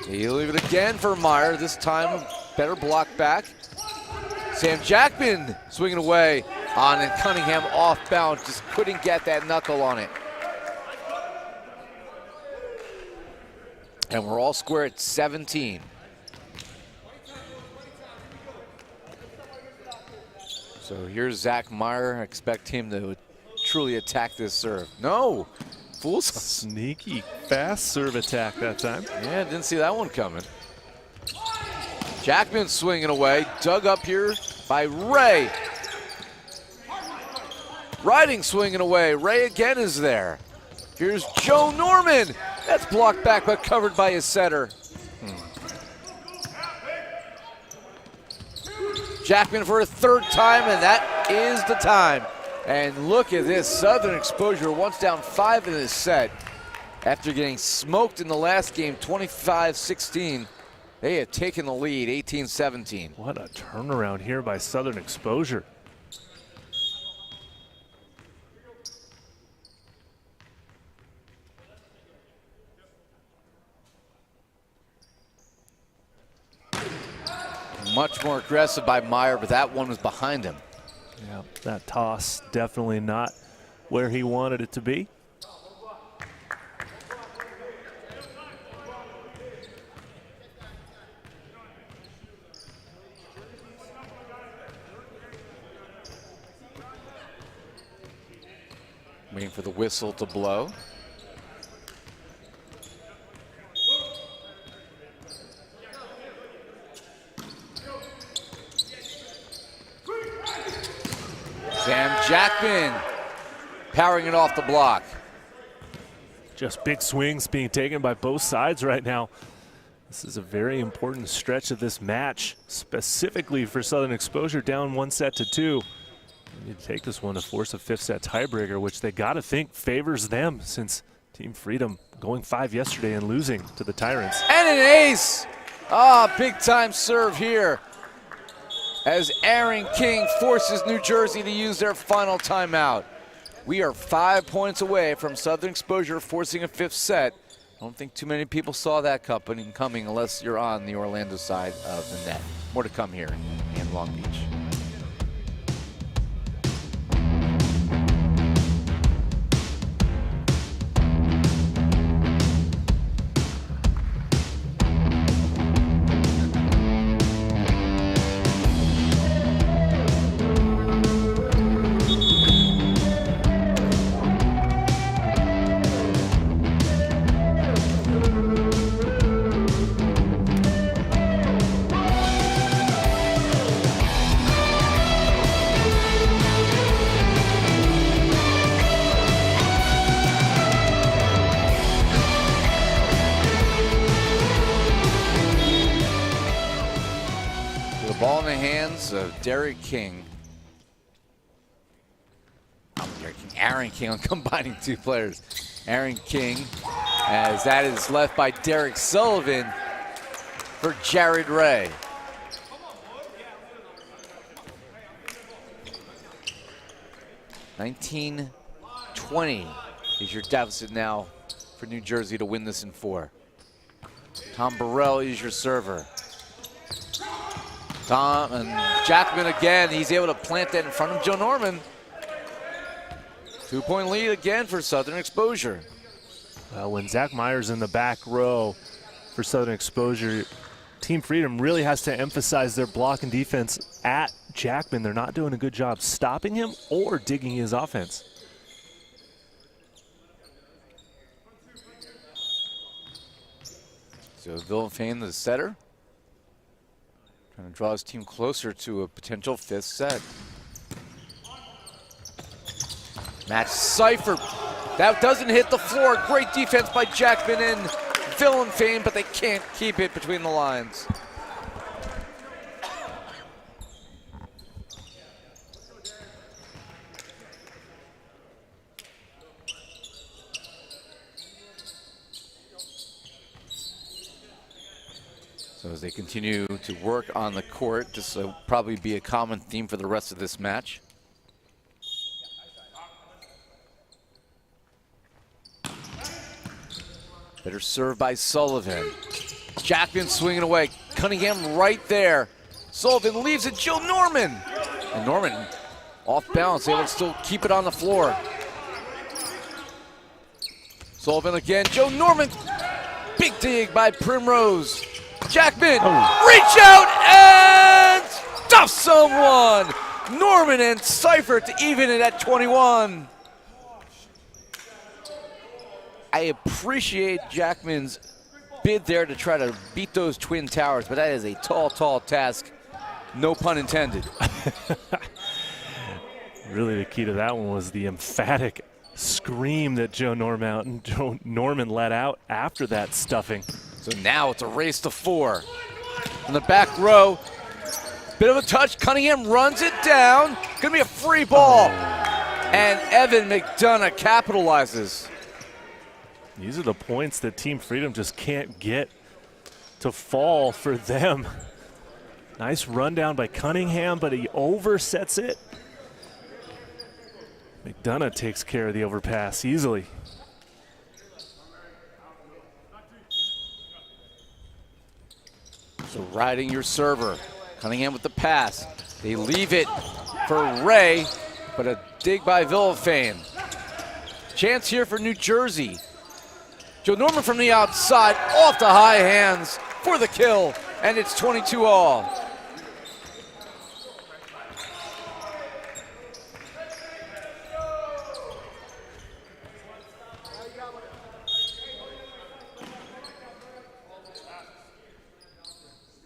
He'll leave it again for Meyer. This time, better block back. Sam Jackman swinging away on, and Cunningham off bounds. Just couldn't get that knuckle on it. And we're all square at 17. So here's Zach Meyer. I expect him to truly attack this serve. No, fools. Sneaky fast serve attack that time. Yeah, didn't see that one coming. Jackman swinging away, dug up here by Ray. Riding swinging away, Ray again is there. Here's Joe Norman. That's blocked back but covered by his setter. Jackman for a 3rd time, and that is the time. And look at this, Southern Exposure once down 5 in this set. After getting smoked in the last game, 25-16. They have taken the lead, 18-17. What a turnaround here by Southern Exposure. Much more aggressive by Meyer, but that one was behind him. Yeah, that toss definitely not where he wanted it to be. Waiting for the whistle to blow. Sam Jackman powering it off the block. Just big swings being taken by both sides right now. This is a very important stretch of this match, specifically for Southern Exposure, down 1-2. You need to take this one to force a 5th set tiebreaker, which they got to think favors them since Team Freedom going 5 yesterday and losing to the Tyrants. And an ace! Ah, big time serve here as Aaron King forces New Jersey to use their final timeout. We are 5 points away from Southern Exposure forcing a 5th set. I don't think too many people saw that coming unless you're on the Orlando side of the net. More to come here in Long Beach. Ball in the hands of Derek King. Aaron King. I'm combining two players. Aaron King, as that is left by Derek Sullivan for Jared Ray. $19-20 is your deficit now for New Jersey to win this in 4. Tom Burrell is your server. Tom and Jackman again, he's able to plant that in front of Joe Norman. 2-point lead again for Southern Exposure. Well, when Zach Meyer's in the back row for Southern Exposure, Team Freedom really has to emphasize their block and defense at Jackman. They're not doing a good job stopping him or digging his offense. So Villafane, the setter, trying to draw his team closer to a potential 5th set. Match Cypher. That doesn't hit the floor. Great defense by Jackman and Villafane, but they can't keep it between the lines. So as they continue to work on the court, this will probably be a common theme for the rest of this match. Better serve by Sullivan. Jackman swinging away. Cunningham right there. Sullivan leaves it. Joe Norman. And Norman off balance, able to still keep it on the floor. Sullivan again. Joe Norman. Big dig by Primrose. Jackman, reach out and stuff someone. Norman and Cypher to even it at 21. I appreciate Jackman's bid there to try to beat those twin towers, but that is a tall, tall task. No pun intended. Really, the key to that one was the emphatic scream that Joe Norman let out after that stuffing. So now it's a race to 4. In the back row, bit of a touch. Cunningham runs it down. Gonna be a free ball. And Evan McDonough capitalizes. These are the points that Team Freedom just can't get to fall for them. Nice rundown by Cunningham, but he oversets it. McDonough takes care of the overpass easily. So riding your server. Cunningham with the pass. They leave it for Ray, but a dig by Villafane. Chance here for New Jersey. Joe Norman from the outside, off the high hands for the kill, and it's 22-all.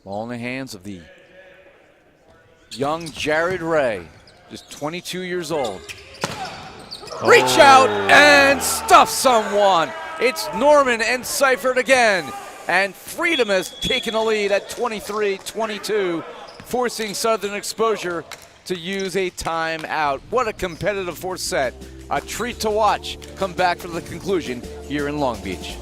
Ball in the hands of the young Jared Ray, just 22 years old. Reach out and stuff someone. It's Norman and Seifert again. And Freedom has taken the lead at 23-22, forcing Southern Exposure to use a timeout. What a competitive fourth set. A treat to watch. Come back for the conclusion here in Long Beach.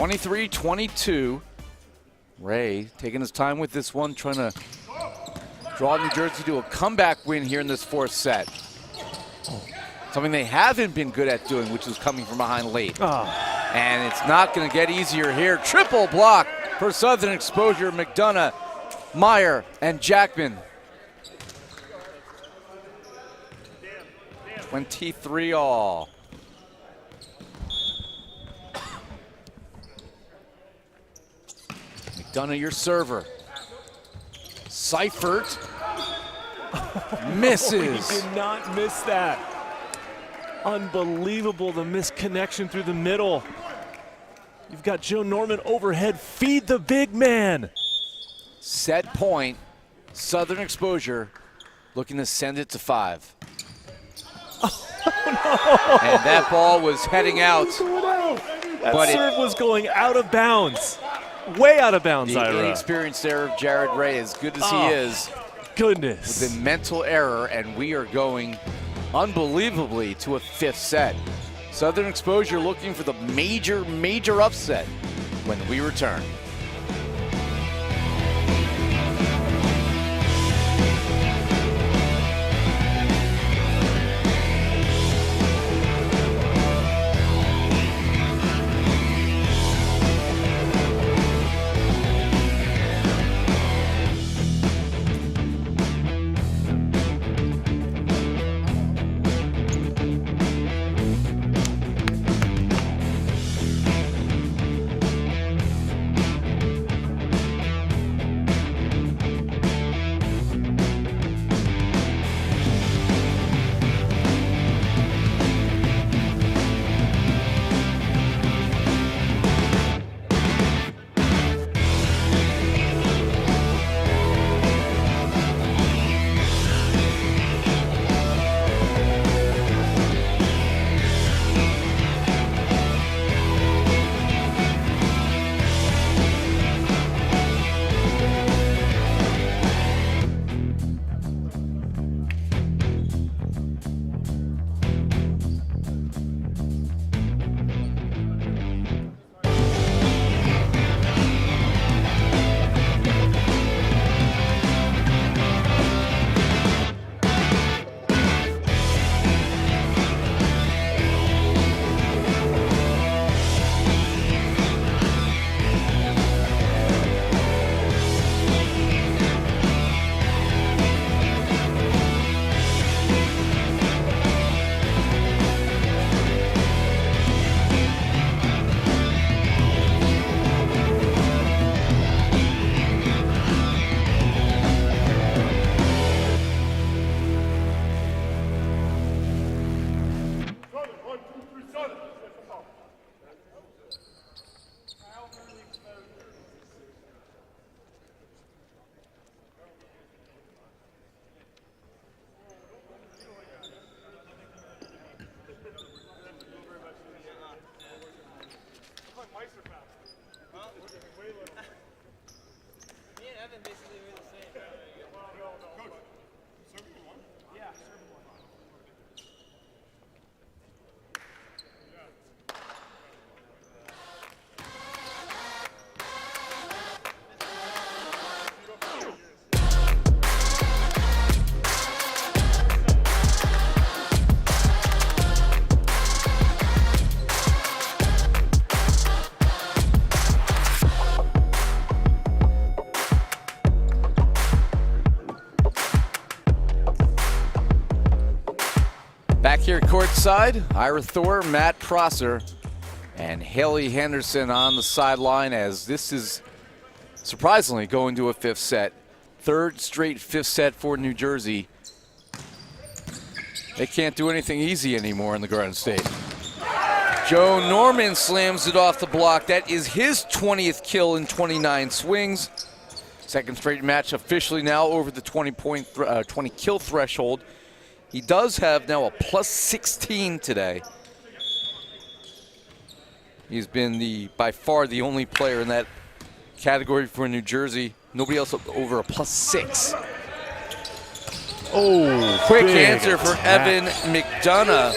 (23-22). Ray taking his time with this one, trying to draw New Jersey to a comeback win here in this fourth set. Something they haven't been good at doing, which is coming from behind late. And it's not going to get easier here. Triple block for Southern Exposure. McDonough, Meyer, and Jackman. 23-all. McDonough, your server. Seifert misses. He did not miss that. Unbelievable, the misconnection through the middle. You've got Joe Norman overhead. Feed the big man. Set point. Southern Exposure looking to send it to 5. Oh, no. And that ball was heading out. That serve was going out of bounds. Way out of bounds, The Ira. inexperienced error of Jared Ray, as good as he is, Goodness. with the mental error, and we are going unbelievably to a 5th set. Southern Exposure looking for the major upset when we return. side, Ira Thor, Matt Prosser, and Haley Henderson on the sideline as this is surprisingly going to a fifth set. Third straight fifth set for New Jersey. They can't do anything easy anymore in the Garden State. Joe Norman slams it off the block. That is his 20th kill in 29 swings. Second straight match officially now over the 20 kill threshold. He does have now a plus 16 today. He's been by far the only player in that category for New Jersey. Nobody else over a plus 6. Oh, quick answer for Evan McDonough.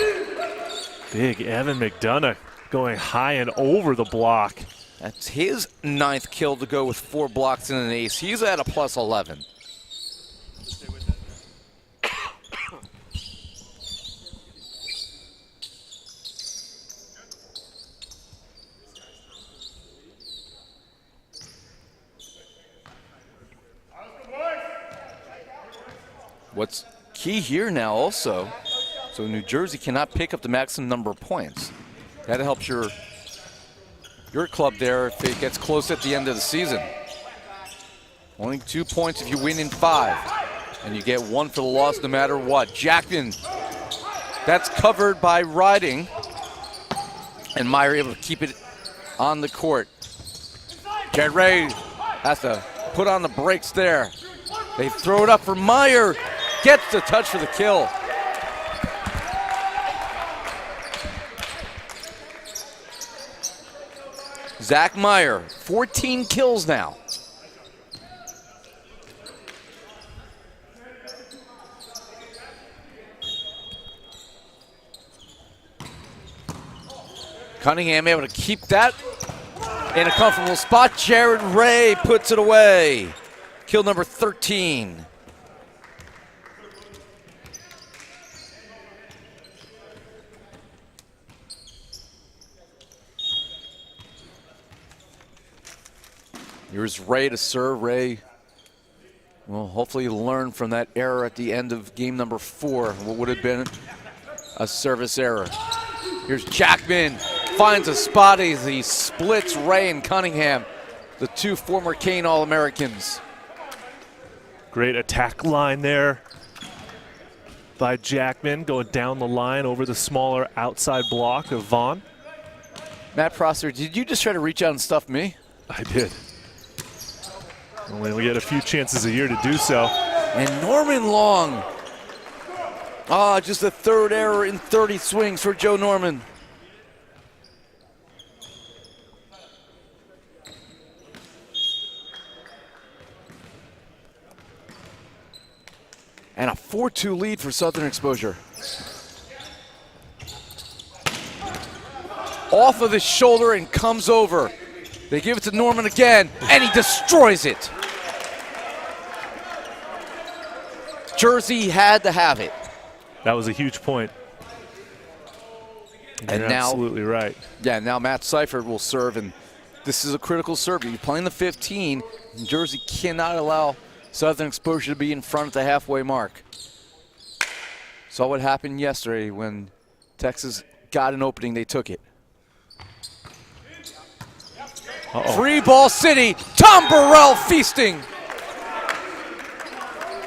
Big Evan McDonough going high and over the block. That's his 9th kill to go with 4 blocks and an ace. He's at a plus 11. What's key here now also, so New Jersey cannot pick up the maximum number of points. That helps your club there if it gets close at the end of the season. Only 2 points if you win in 5, and you get 1 for the loss no matter what. Jackman, that's covered by Riding, and Meyer able to keep it on the court. Jared Ray has to put on the brakes there. They throw it up for Meyer. Gets the touch for the kill. Zach Meyer, 14 kills now. Cunningham able to keep that in a comfortable spot. Jared Ray puts it away. Kill number 13. Here's Ray to serve. Ray will hopefully learn from that error at the end of game number 4, what would have been a service error. Here's Jackman, finds a spot as he splits Ray and Cunningham, the 2 former Kane All-Americans. Great attack line there by Jackman, going down the line over the smaller outside block of Vaughn. Matt Prosser, did you just try to reach out and stuff me? I did. Only we get a few chances a year to do so. And Norman Long. Just a 3rd error in 30 swings for Joe Norman. And a 4-2 lead for Southern Exposure. Off of his shoulder and comes over. They give it to Norman again, and he destroys it. Jersey had to have it. That was a huge point. And You're now, absolutely right. Yeah, now Matt Seifert will serve, and this is a critical serve. You're playing the 15, and Jersey cannot allow Southern Exposure to be in front at the halfway mark. Saw what happened yesterday when Texas got an opening, they took it. Free ball city, Tom Burrell feasting.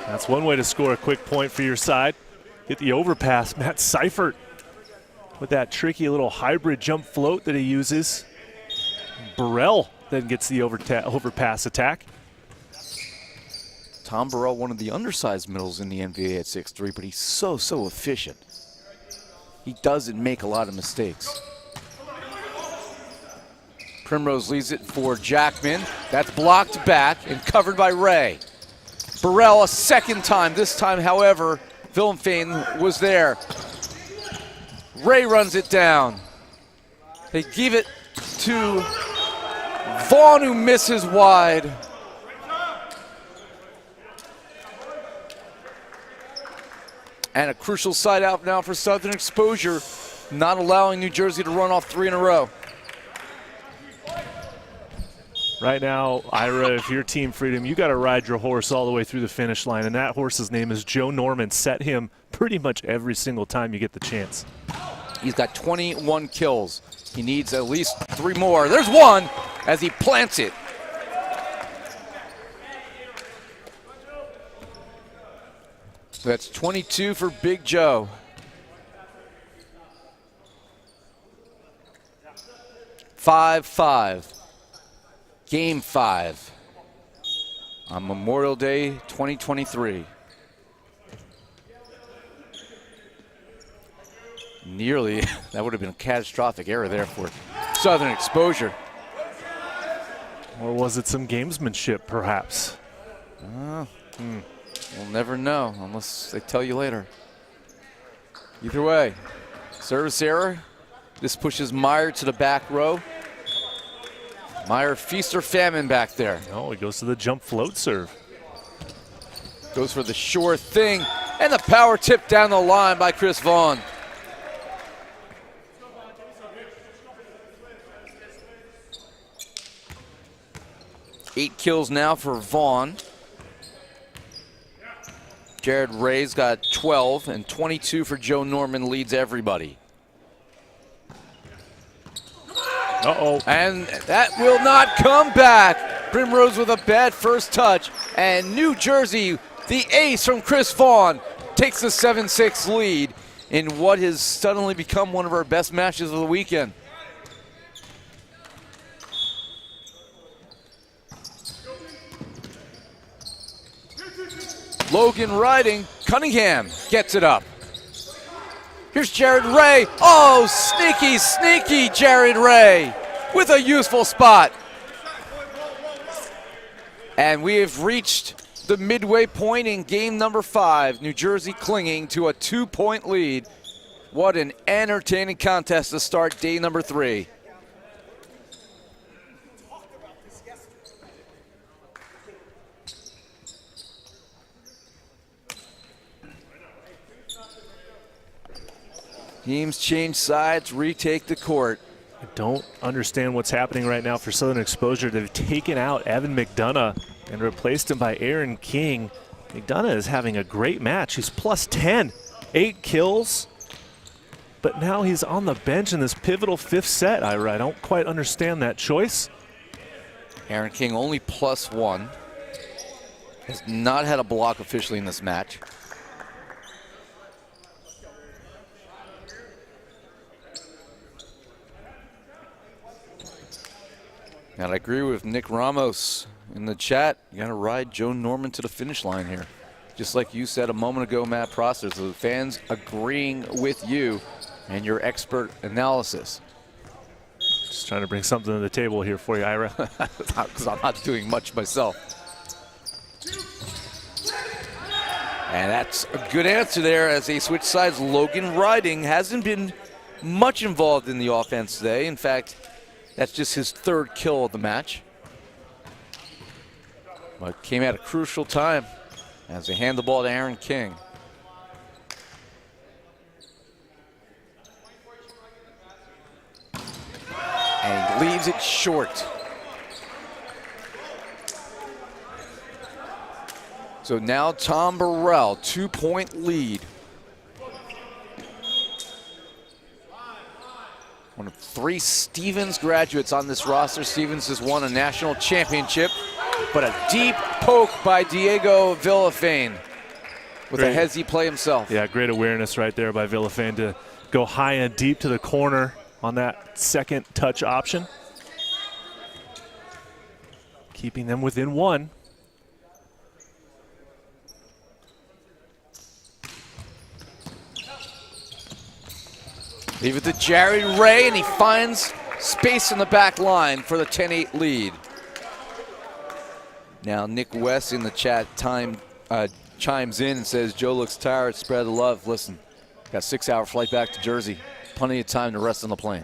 That's one way to score a quick point for your side. Hit the overpass, Matt Seifert with that tricky little hybrid jump float that he uses. Burrell then gets the overpass attack. Tom Burrell, one of the undersized middles in the NVA at 6'3", but he's so efficient. He doesn't make a lot of mistakes. Primrose leads it for Jackman. That's blocked back and covered by Ray. Burrell a second time. This time, however, Villenfane was there. Ray runs it down. They give it to Vaughn, who misses wide. And a crucial side out now for Southern Exposure, not allowing New Jersey to run off 3 in a row. Right now, Ira, if you're Team Freedom, you got to ride your horse all the way through the finish line, and that horse's name is Joe Norman. Set him pretty much every single time you get the chance. He's got 21 kills. He needs at least 3 more. There's one as he plants it. That's 22 for Big Joe. 5-5. Game 5 on Memorial Day 2023. Nearly, that would have been a catastrophic error there for Southern Exposure. Or was it some gamesmanship, perhaps? We'll never know unless they tell you later. Either way, service error. This pushes Meyer to the back row. Meyer, feast or famine back there. Oh, he goes to the jump float serve. Goes for the sure thing. And the power tip down the line by Chris Vaughn. Eight kills now for Vaughn. Jared Ray's got 12, and 22 for Joe Norman leads everybody. Uh-oh. And that will not come back. Primrose with a bad first touch, and New Jersey, the ace from Chris Vaughn, takes the 7-6 lead in what has suddenly become one of our best matches of the weekend. Logan riding, Cunningham gets it up. Here's Jared Ray. Oh, sneaky, sneaky Jared Ray with a useful spot. And we have reached the midway point in game number 5. New Jersey clinging to a 2-point lead. What an entertaining contest to start day number 3. Teams change sides, retake the court. I don't understand what's happening right now for Southern Exposure. They've taken out Evan McDonough and replaced him by Aaron King. McDonough is having a great match. He's plus 10, 8 kills. But now he's on the bench in this pivotal 5th set, Ira. I don't quite understand that choice. Aaron King only plus 1. Has not had a block officially in this match. And I agree with Nick Ramos in the chat. You got to ride Joe Norman to the finish line here. Just like you said a moment ago, Matt Prosser. So the fans agreeing with you and your expert analysis. Just trying to bring something to the table here for you, Ira. Because I'm not doing much myself. And that's a good answer there as they switch sides. Logan Riding hasn't been much involved in the offense today. In fact, that's just his 3rd kill of the match. But came at a crucial time as they hand the ball to Aaron King. And he leaves it short. So now Tom Burrell, 2-point lead. One of 3 Stevens graduates on this roster. Stevens has won a national championship, but a deep poke by Diego Villafane with a hezzy play himself. Yeah, great awareness right there by Villafane to go high and deep to the corner on that second touch option. Keeping them within 1. Leave it to Jared Ray, and he finds space in the back line for the 10-8 lead. Now Nick West in the chat chimes in and says, Joe looks tired, spread the love. Listen, got a 6-hour flight back to Jersey. Plenty of time to rest on the plane.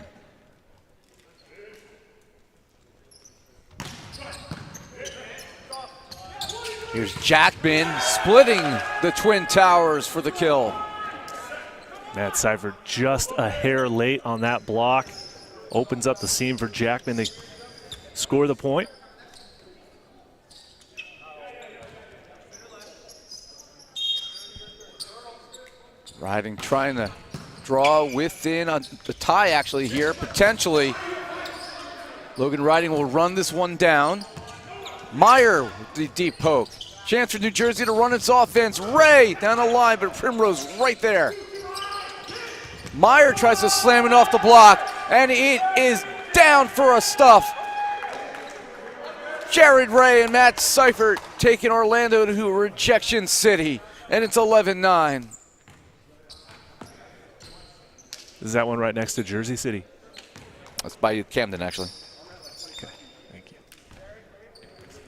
Here's Jackman splitting the Twin Towers for the kill. Matt Seifert just a hair late on that block. Opens up the seam for Jackman to score the point. Riding, trying to Draw within the tie actually here, potentially. Logan Riding will run this one down. Meyer with the deep poke. Chance for New Jersey to run its offense. Ray down the line, but Primrose right there. Meyer tries to slam it off the block, and it is down for a stuff. Jared Ray and Matt Seifert taking Orlando to rejection city, and it's 11-9. Is that one right next to Jersey City? That's by Camden, actually. Okay, thank you.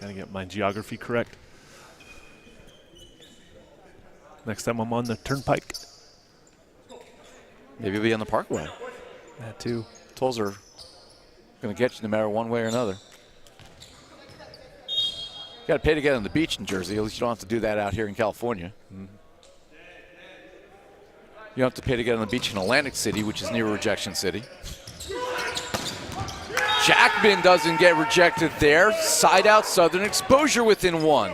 Gotta get my geography correct. Next time I'm on the turnpike. Maybe you'll be on the Parkway. That too. Tolls are going to get you no matter one way or another. You got to pay to get on the beach in Jersey. At least you don't have to do that out here in California. Mm-hmm. You don't have to pay to get on the beach in Atlantic City, which is near rejection city. Jackman doesn't get rejected there. Side out Southern Exposure within one.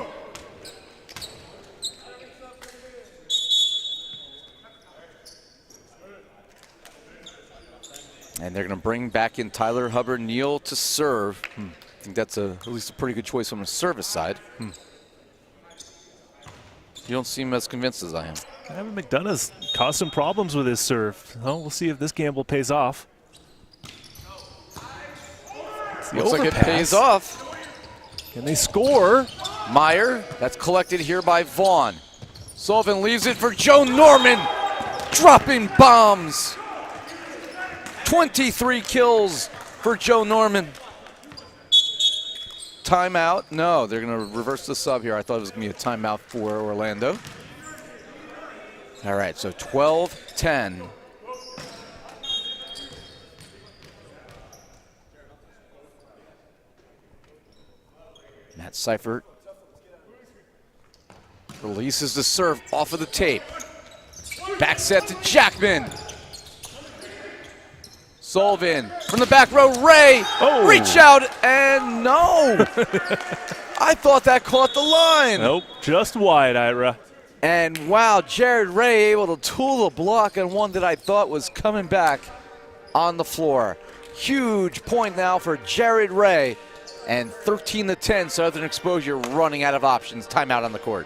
And they're going to bring back in Tyler Hubbard-Neal to serve. I think that's at least a pretty good choice on the service side. You don't seem as convinced as I am. Evan McDonough's caused some problems with his serve. Well, we'll see if this gamble pays off. Looks like it pays off. Can they score? Meyer, that's collected here by Vaughn. Sullivan leaves it for Joe Norman, dropping bombs. 23 kills for Joe Norman. Timeout? No, they're going to reverse the sub here. I thought it was going to be a timeout for Orlando. All right, so 12-10. Matt Seifert releases the serve off of the tape. Back set to Jackman. Sullivan from the back row. Ray, reach out, and no. I thought that caught the line. Nope, just wide, Ira. And wow, Jared Ray able to tool a block on one that I thought was coming back on the floor. Huge point now for Jared Ray. And 13-10, Southern Exposure running out of options. Timeout on the court.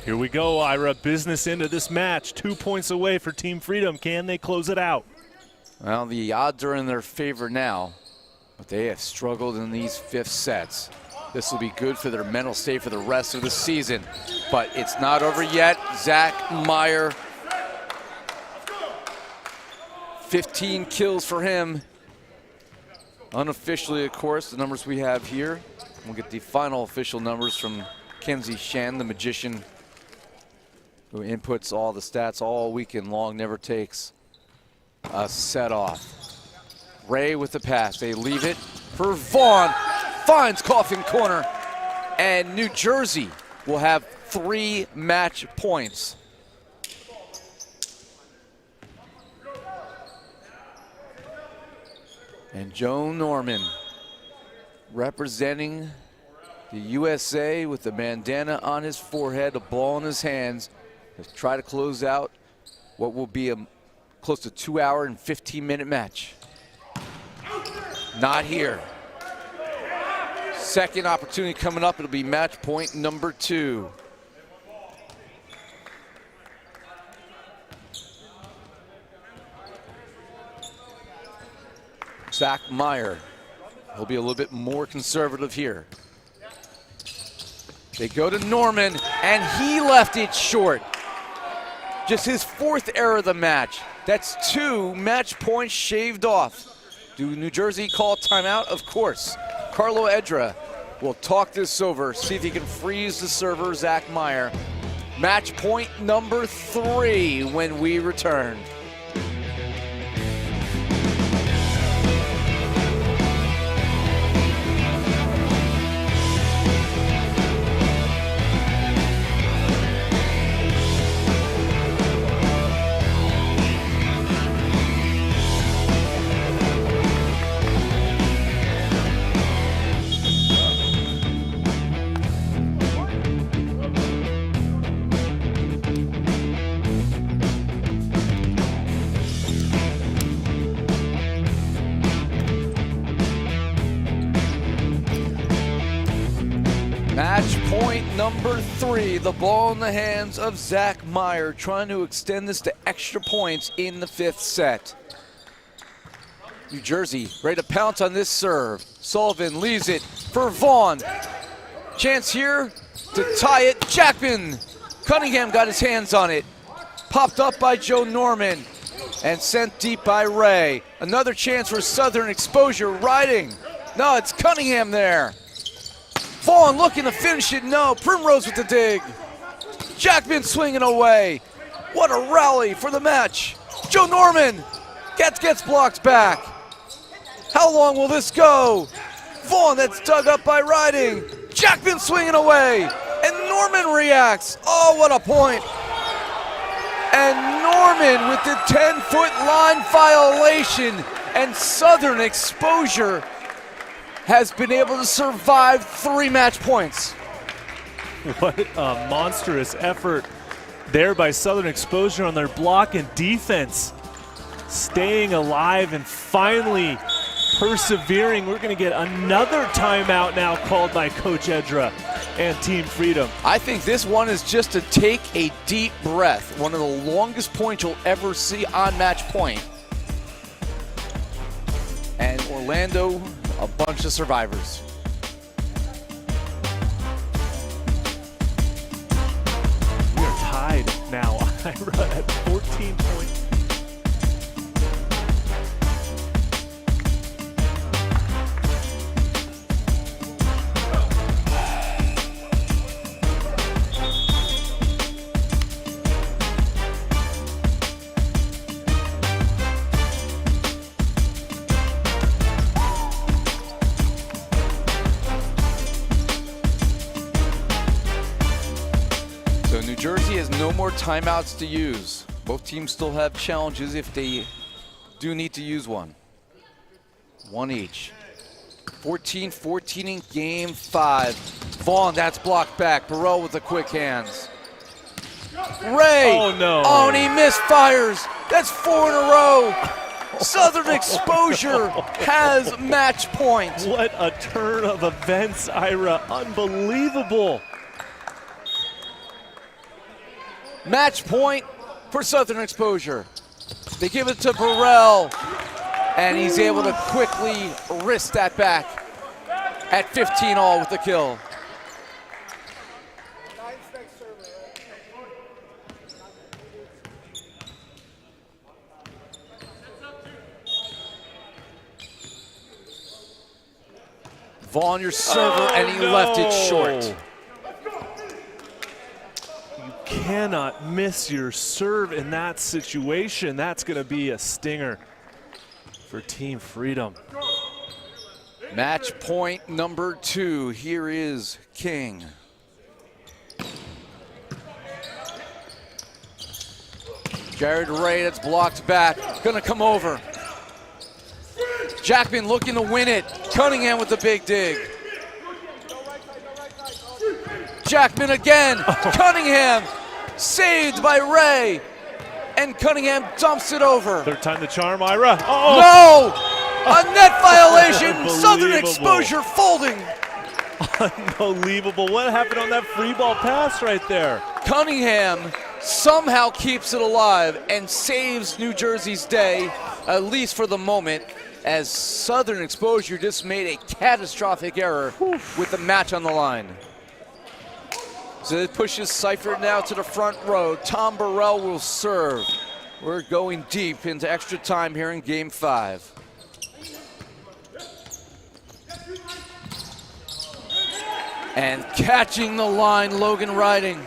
Here we go, Ira. Business into this match. 2 points away for Team Freedom. Can they close it out? Well, the odds are in their favor now, but they have struggled in these fifth sets. This will be good for their mental state for the rest of the season, but it's not over yet. Zach Meyer, 15 kills for him. Unofficially, of course, the numbers we have here. We'll get the final official numbers from Kenzie Shan, the magician, who inputs all the stats all weekend long, never takes a set off. Ray with the pass. They leave it for Vaughn. Finds Coffin corner. And New Jersey will have 3 match points. And Joe Norman representing the USA with the bandana on his forehead, a ball in his hands. Let's try to close out what will be a close to 2-hour and 15-minute match. Not here. Second opportunity coming up. It'll be match point number 2. Zach Meyer. He'll be a little bit more conservative here. They go to Norman, and he left it short. Just his 4th error of the match. That's 2 match points shaved off. Do New Jersey call timeout? Of course. Carlo Edra will talk this over, see if he can freeze the server, Zach Meyer. Match point number 3 when we return. Match point number 3, the ball in the hands of Zach Meyer, trying to extend this to extra points in the 5th set. New Jersey ready to pounce on this serve. Sullivan leaves it for Vaughn. Chance here to tie it. Jackman. Cunningham got his hands on it. Popped up by Joe Norman and sent deep by Ray. Another chance for Southern Exposure riding. No, it's Cunningham there. Vaughn looking to finish it, no. Primrose with the dig. Jackman swinging away. What a rally for the match. Joe Norman gets blocked back. How long will this go? Vaughn, that's dug up by Riding. Jackman swinging away, and Norman reacts. Oh, what a point. And Norman with the 10-foot line violation, and Southern Exposure has been able to survive 3 match points. What a monstrous effort there by Southern Exposure on their block and defense. Staying alive and finally persevering. We're going to get another timeout now called by Coach Edra and Team Freedom. I think this one is just to take a deep breath. One of the longest points you'll ever see on match point. And Orlando, a bunch of survivors. We are tied now, Ira, at 14 points. So New Jersey has no more timeouts to use. Both teams still have challenges if they do need to use one. One each. 14-14 in game 5. Vaughn, that's blocked back. Burrell with the quick hands. Ray! Oh, no. Oh, and he misfires. That's 4 in a row. Southern Exposure has match point. What a turn of events, Ira. Unbelievable. Match point for Southern Exposure. They give it to Burrell, and he's able to quickly wrist that back at 15-all with the kill. Vaughn, your server, and he left it short. Cannot miss your serve in that situation. That's going to be a stinger for Team Freedom. Match point number 2. Here is King. Jared Ray, that's blocked back. Gonna come over. Jackman looking to win it. Cunningham with the big dig. Jackman again. Cunningham saved by Ray. And Cunningham dumps it over. Third time the charm, Ira. Oh! No! A net violation. Southern Exposure folding. Unbelievable. What happened on that free ball pass right there? Cunningham somehow keeps it alive and saves New Jersey's day, at least for the moment, as Southern Exposure just made a catastrophic error with the match on the line. So it pushes Seifert now to the front row. Tom Burrell will serve. We're going deep into extra time here in game 5. And catching the line, Logan Riding.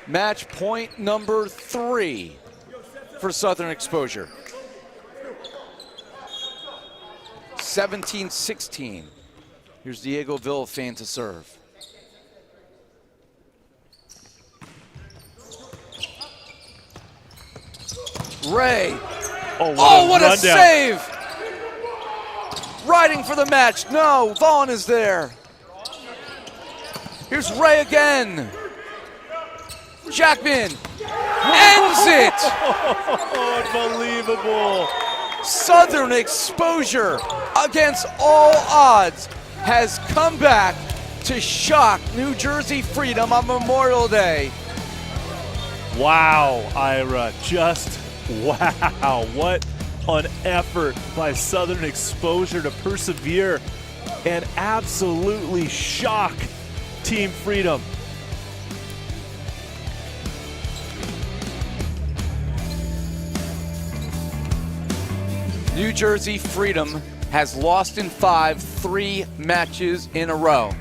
Match point number 3 for Southern Exposure. 17-16. Here's Diego Villafane to serve. Ray. Oh, What a rundown. save! Riding for the match. No, Vaughn is there. Here's Ray again. Jackman ends it. Unbelievable. Southern Exposure, against all odds, has come back to shock New Jersey Freedom on Memorial Day. Wow, Ira, just wow. What an effort by Southern Exposure to persevere and absolutely shock Team Freedom. New Jersey Freedom has lost in 5, 3 matches in a row.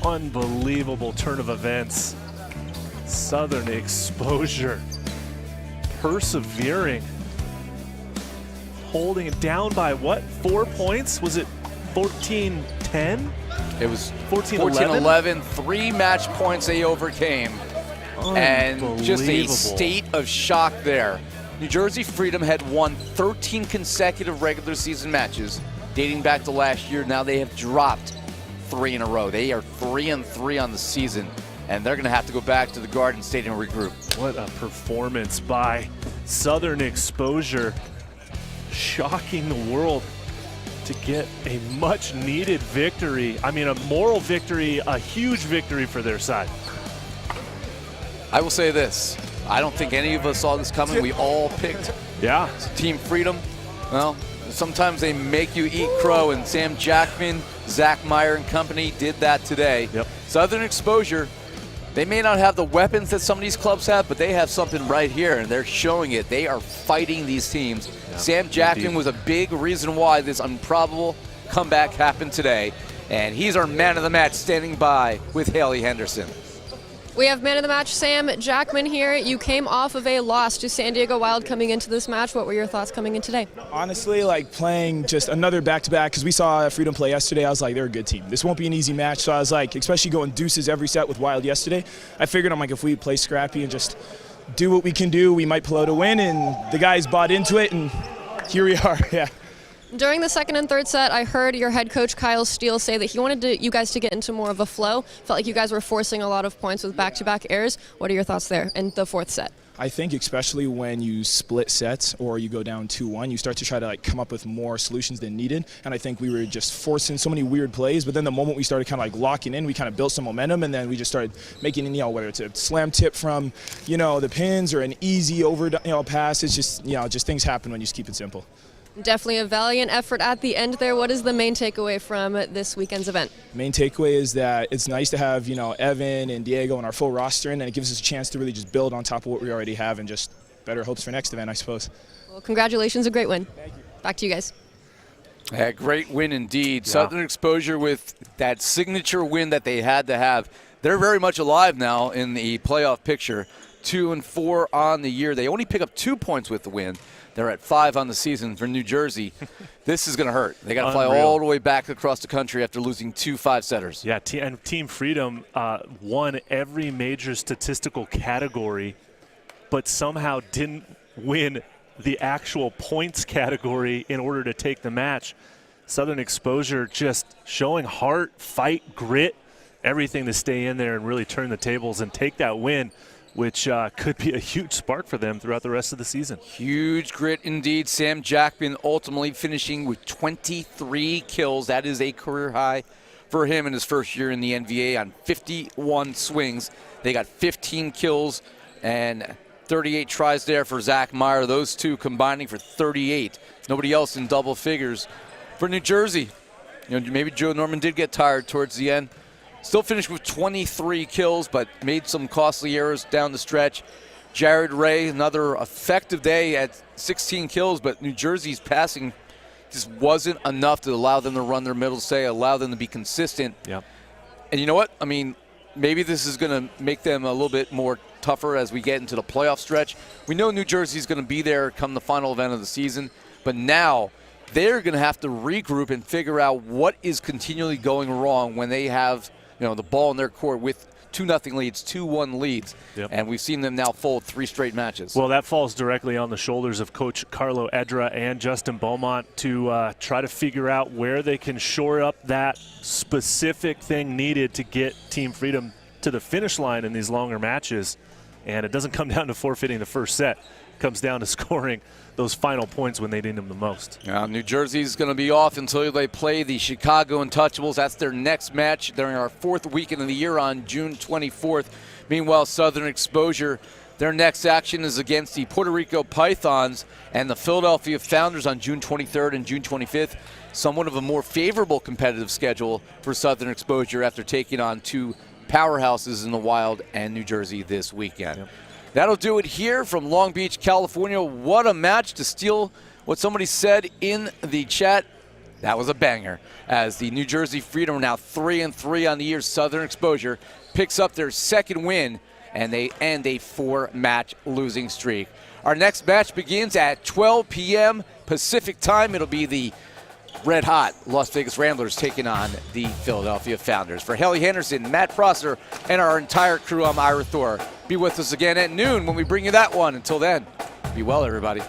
Unbelievable turn of events. Southern Exposure persevering, holding it down by what, 4 points? Was it 14-10? It was 14-11? 14-11, 3 match points they overcame. And just a Unbelievable. state of shock there. New Jersey Freedom had won 13 consecutive regular season matches dating back to last year. Now they have dropped 3 in a row. They are 3-3 on the season, and they're going to have to go back to the Garden State and regroup. What a performance by Southern Exposure, shocking the world to get a much needed victory. I mean, a moral victory, a huge victory for their side. I will say this. I don't think any of us saw this coming. We all picked Yeah. Team Freedom. Well, sometimes they make you eat crow, and Sam Jackman, Zach Meyer and company did that today. Yep. Southern Exposure, they may not have the weapons that some of these clubs have, but they have something right here, and they're showing it. They are fighting these teams. Sam Jackman indeed. was a big reason why this improbable comeback happened today, and he's our man of the match standing by with Haley Henderson. We have man of the match Sam Jackman here. You came off of a loss to San Diego Wild coming into this match. What were your thoughts coming in today? Honestly, like playing just another back-to-back, because we saw Freedom play yesterday, I was like, they're a good team. This won't be an easy match, so I was like, especially going deuces every set with Wild yesterday, I figured I'm like, if we play scrappy and just do what we can do, we might pull out a win, and the guys bought into it, and here we are, yeah. During the second and third set, I heard your head coach Kyle Steele say that he wanted you guys to get into more of a flow. Felt like you guys were forcing a lot of points with back-to-back errors. What are your thoughts there in the fourth set? I think especially when you split sets or you go down 2-1, you start to try to like come up with more solutions than needed. And I think we were just forcing so many weird plays. But then the moment we started kind of like locking in, we kind of built some momentum, and then we just started making, you know, whether it's a slam tip from, you know, the pins or an easy over, you know, pass. It's just, you know, just things happen when you just keep it simple. Definitely a valiant effort at the end there. What is the main takeaway from this weekend's event? Main takeaway is that it's nice to have, you know, Evan and Diego and our full roster, and it gives us a chance to really just build on top of what we already have and just better hopes for next event, I suppose. Well, congratulations, a great win. Thank you. Back to you guys. Yeah, great win indeed. Yeah. Southern Exposure with that signature win that they had to have. They're very much alive now in the playoff picture. 2-4 on the year. They only pick up 2 points with the win. They're at 5 on the season for New Jersey. This is going to hurt. They got to fly Unreal. all the way back across the country after losing 2 5-setters. Yeah, and Team Freedom won every major statistical category, but somehow didn't win the actual points category in order to take the match. Southern Exposure just showing heart, fight, grit, everything to stay in there and really turn the tables and take that win, which could be a huge spark for them throughout the rest of the season. Huge grit indeed. Sam Jackman ultimately finishing with 23 kills. That is a career high for him in his first year in the NVA on 51 swings. They got 15 kills and 38 tries there for Zach Meyer. Those two combining for 38. Nobody else in double figures for New Jersey. You know, maybe Joe Norman did get tired towards the end. Still finished with 23 kills, but made some costly errors down the stretch. Jared Ray, another effective day at 16 kills, but New Jersey's passing just wasn't enough to allow them to run their middle, allow them to be consistent. Yep. And you know what? I mean, maybe this is going to make them a little bit more tougher as we get into the playoff stretch. We know New Jersey's going to be there come the final event of the season, but now they're going to have to regroup and figure out what is continually going wrong when they have, the ball in their court with 2-0 leads, 2-1 leads. Yep. And we've seen them now fold 3 straight matches. Well, that falls directly on the shoulders of Coach Carlo Edra and Justin Beaumont to try to figure out where they can shore up that specific thing needed to get Team Freedom to the finish line in these longer matches. And it doesn't come down to forfeiting the first set. It comes down to scoring those final points when they need them the most. Now, New Jersey's going to be off until they play the Chicago Untouchables. That's their next match during our 4th weekend of the year on June 24th. Meanwhile, Southern Exposure, their next action is against the Puerto Rico Pythons and the Philadelphia Founders on June 23rd and June 25th. Somewhat of a more favorable competitive schedule for Southern Exposure after taking on 2 powerhouses in the Wild and New Jersey this weekend. Yep. That'll do it here from Long Beach, California. What a match, to steal what somebody said in the chat. That was a banger, as the New Jersey Freedom are now 3-3 on the year. Southern Exposure picks up their 2nd win, and they end a 4-match losing streak. Our next match begins at 12 p.m. Pacific time. It'll be the red-hot Las Vegas Ramblers taking on the Philadelphia Founders. For Helly Henderson, Matt Prosser, and our entire crew, I'm Ira Thor. Be with us again at noon when we bring you that one. Until then, be well, everybody.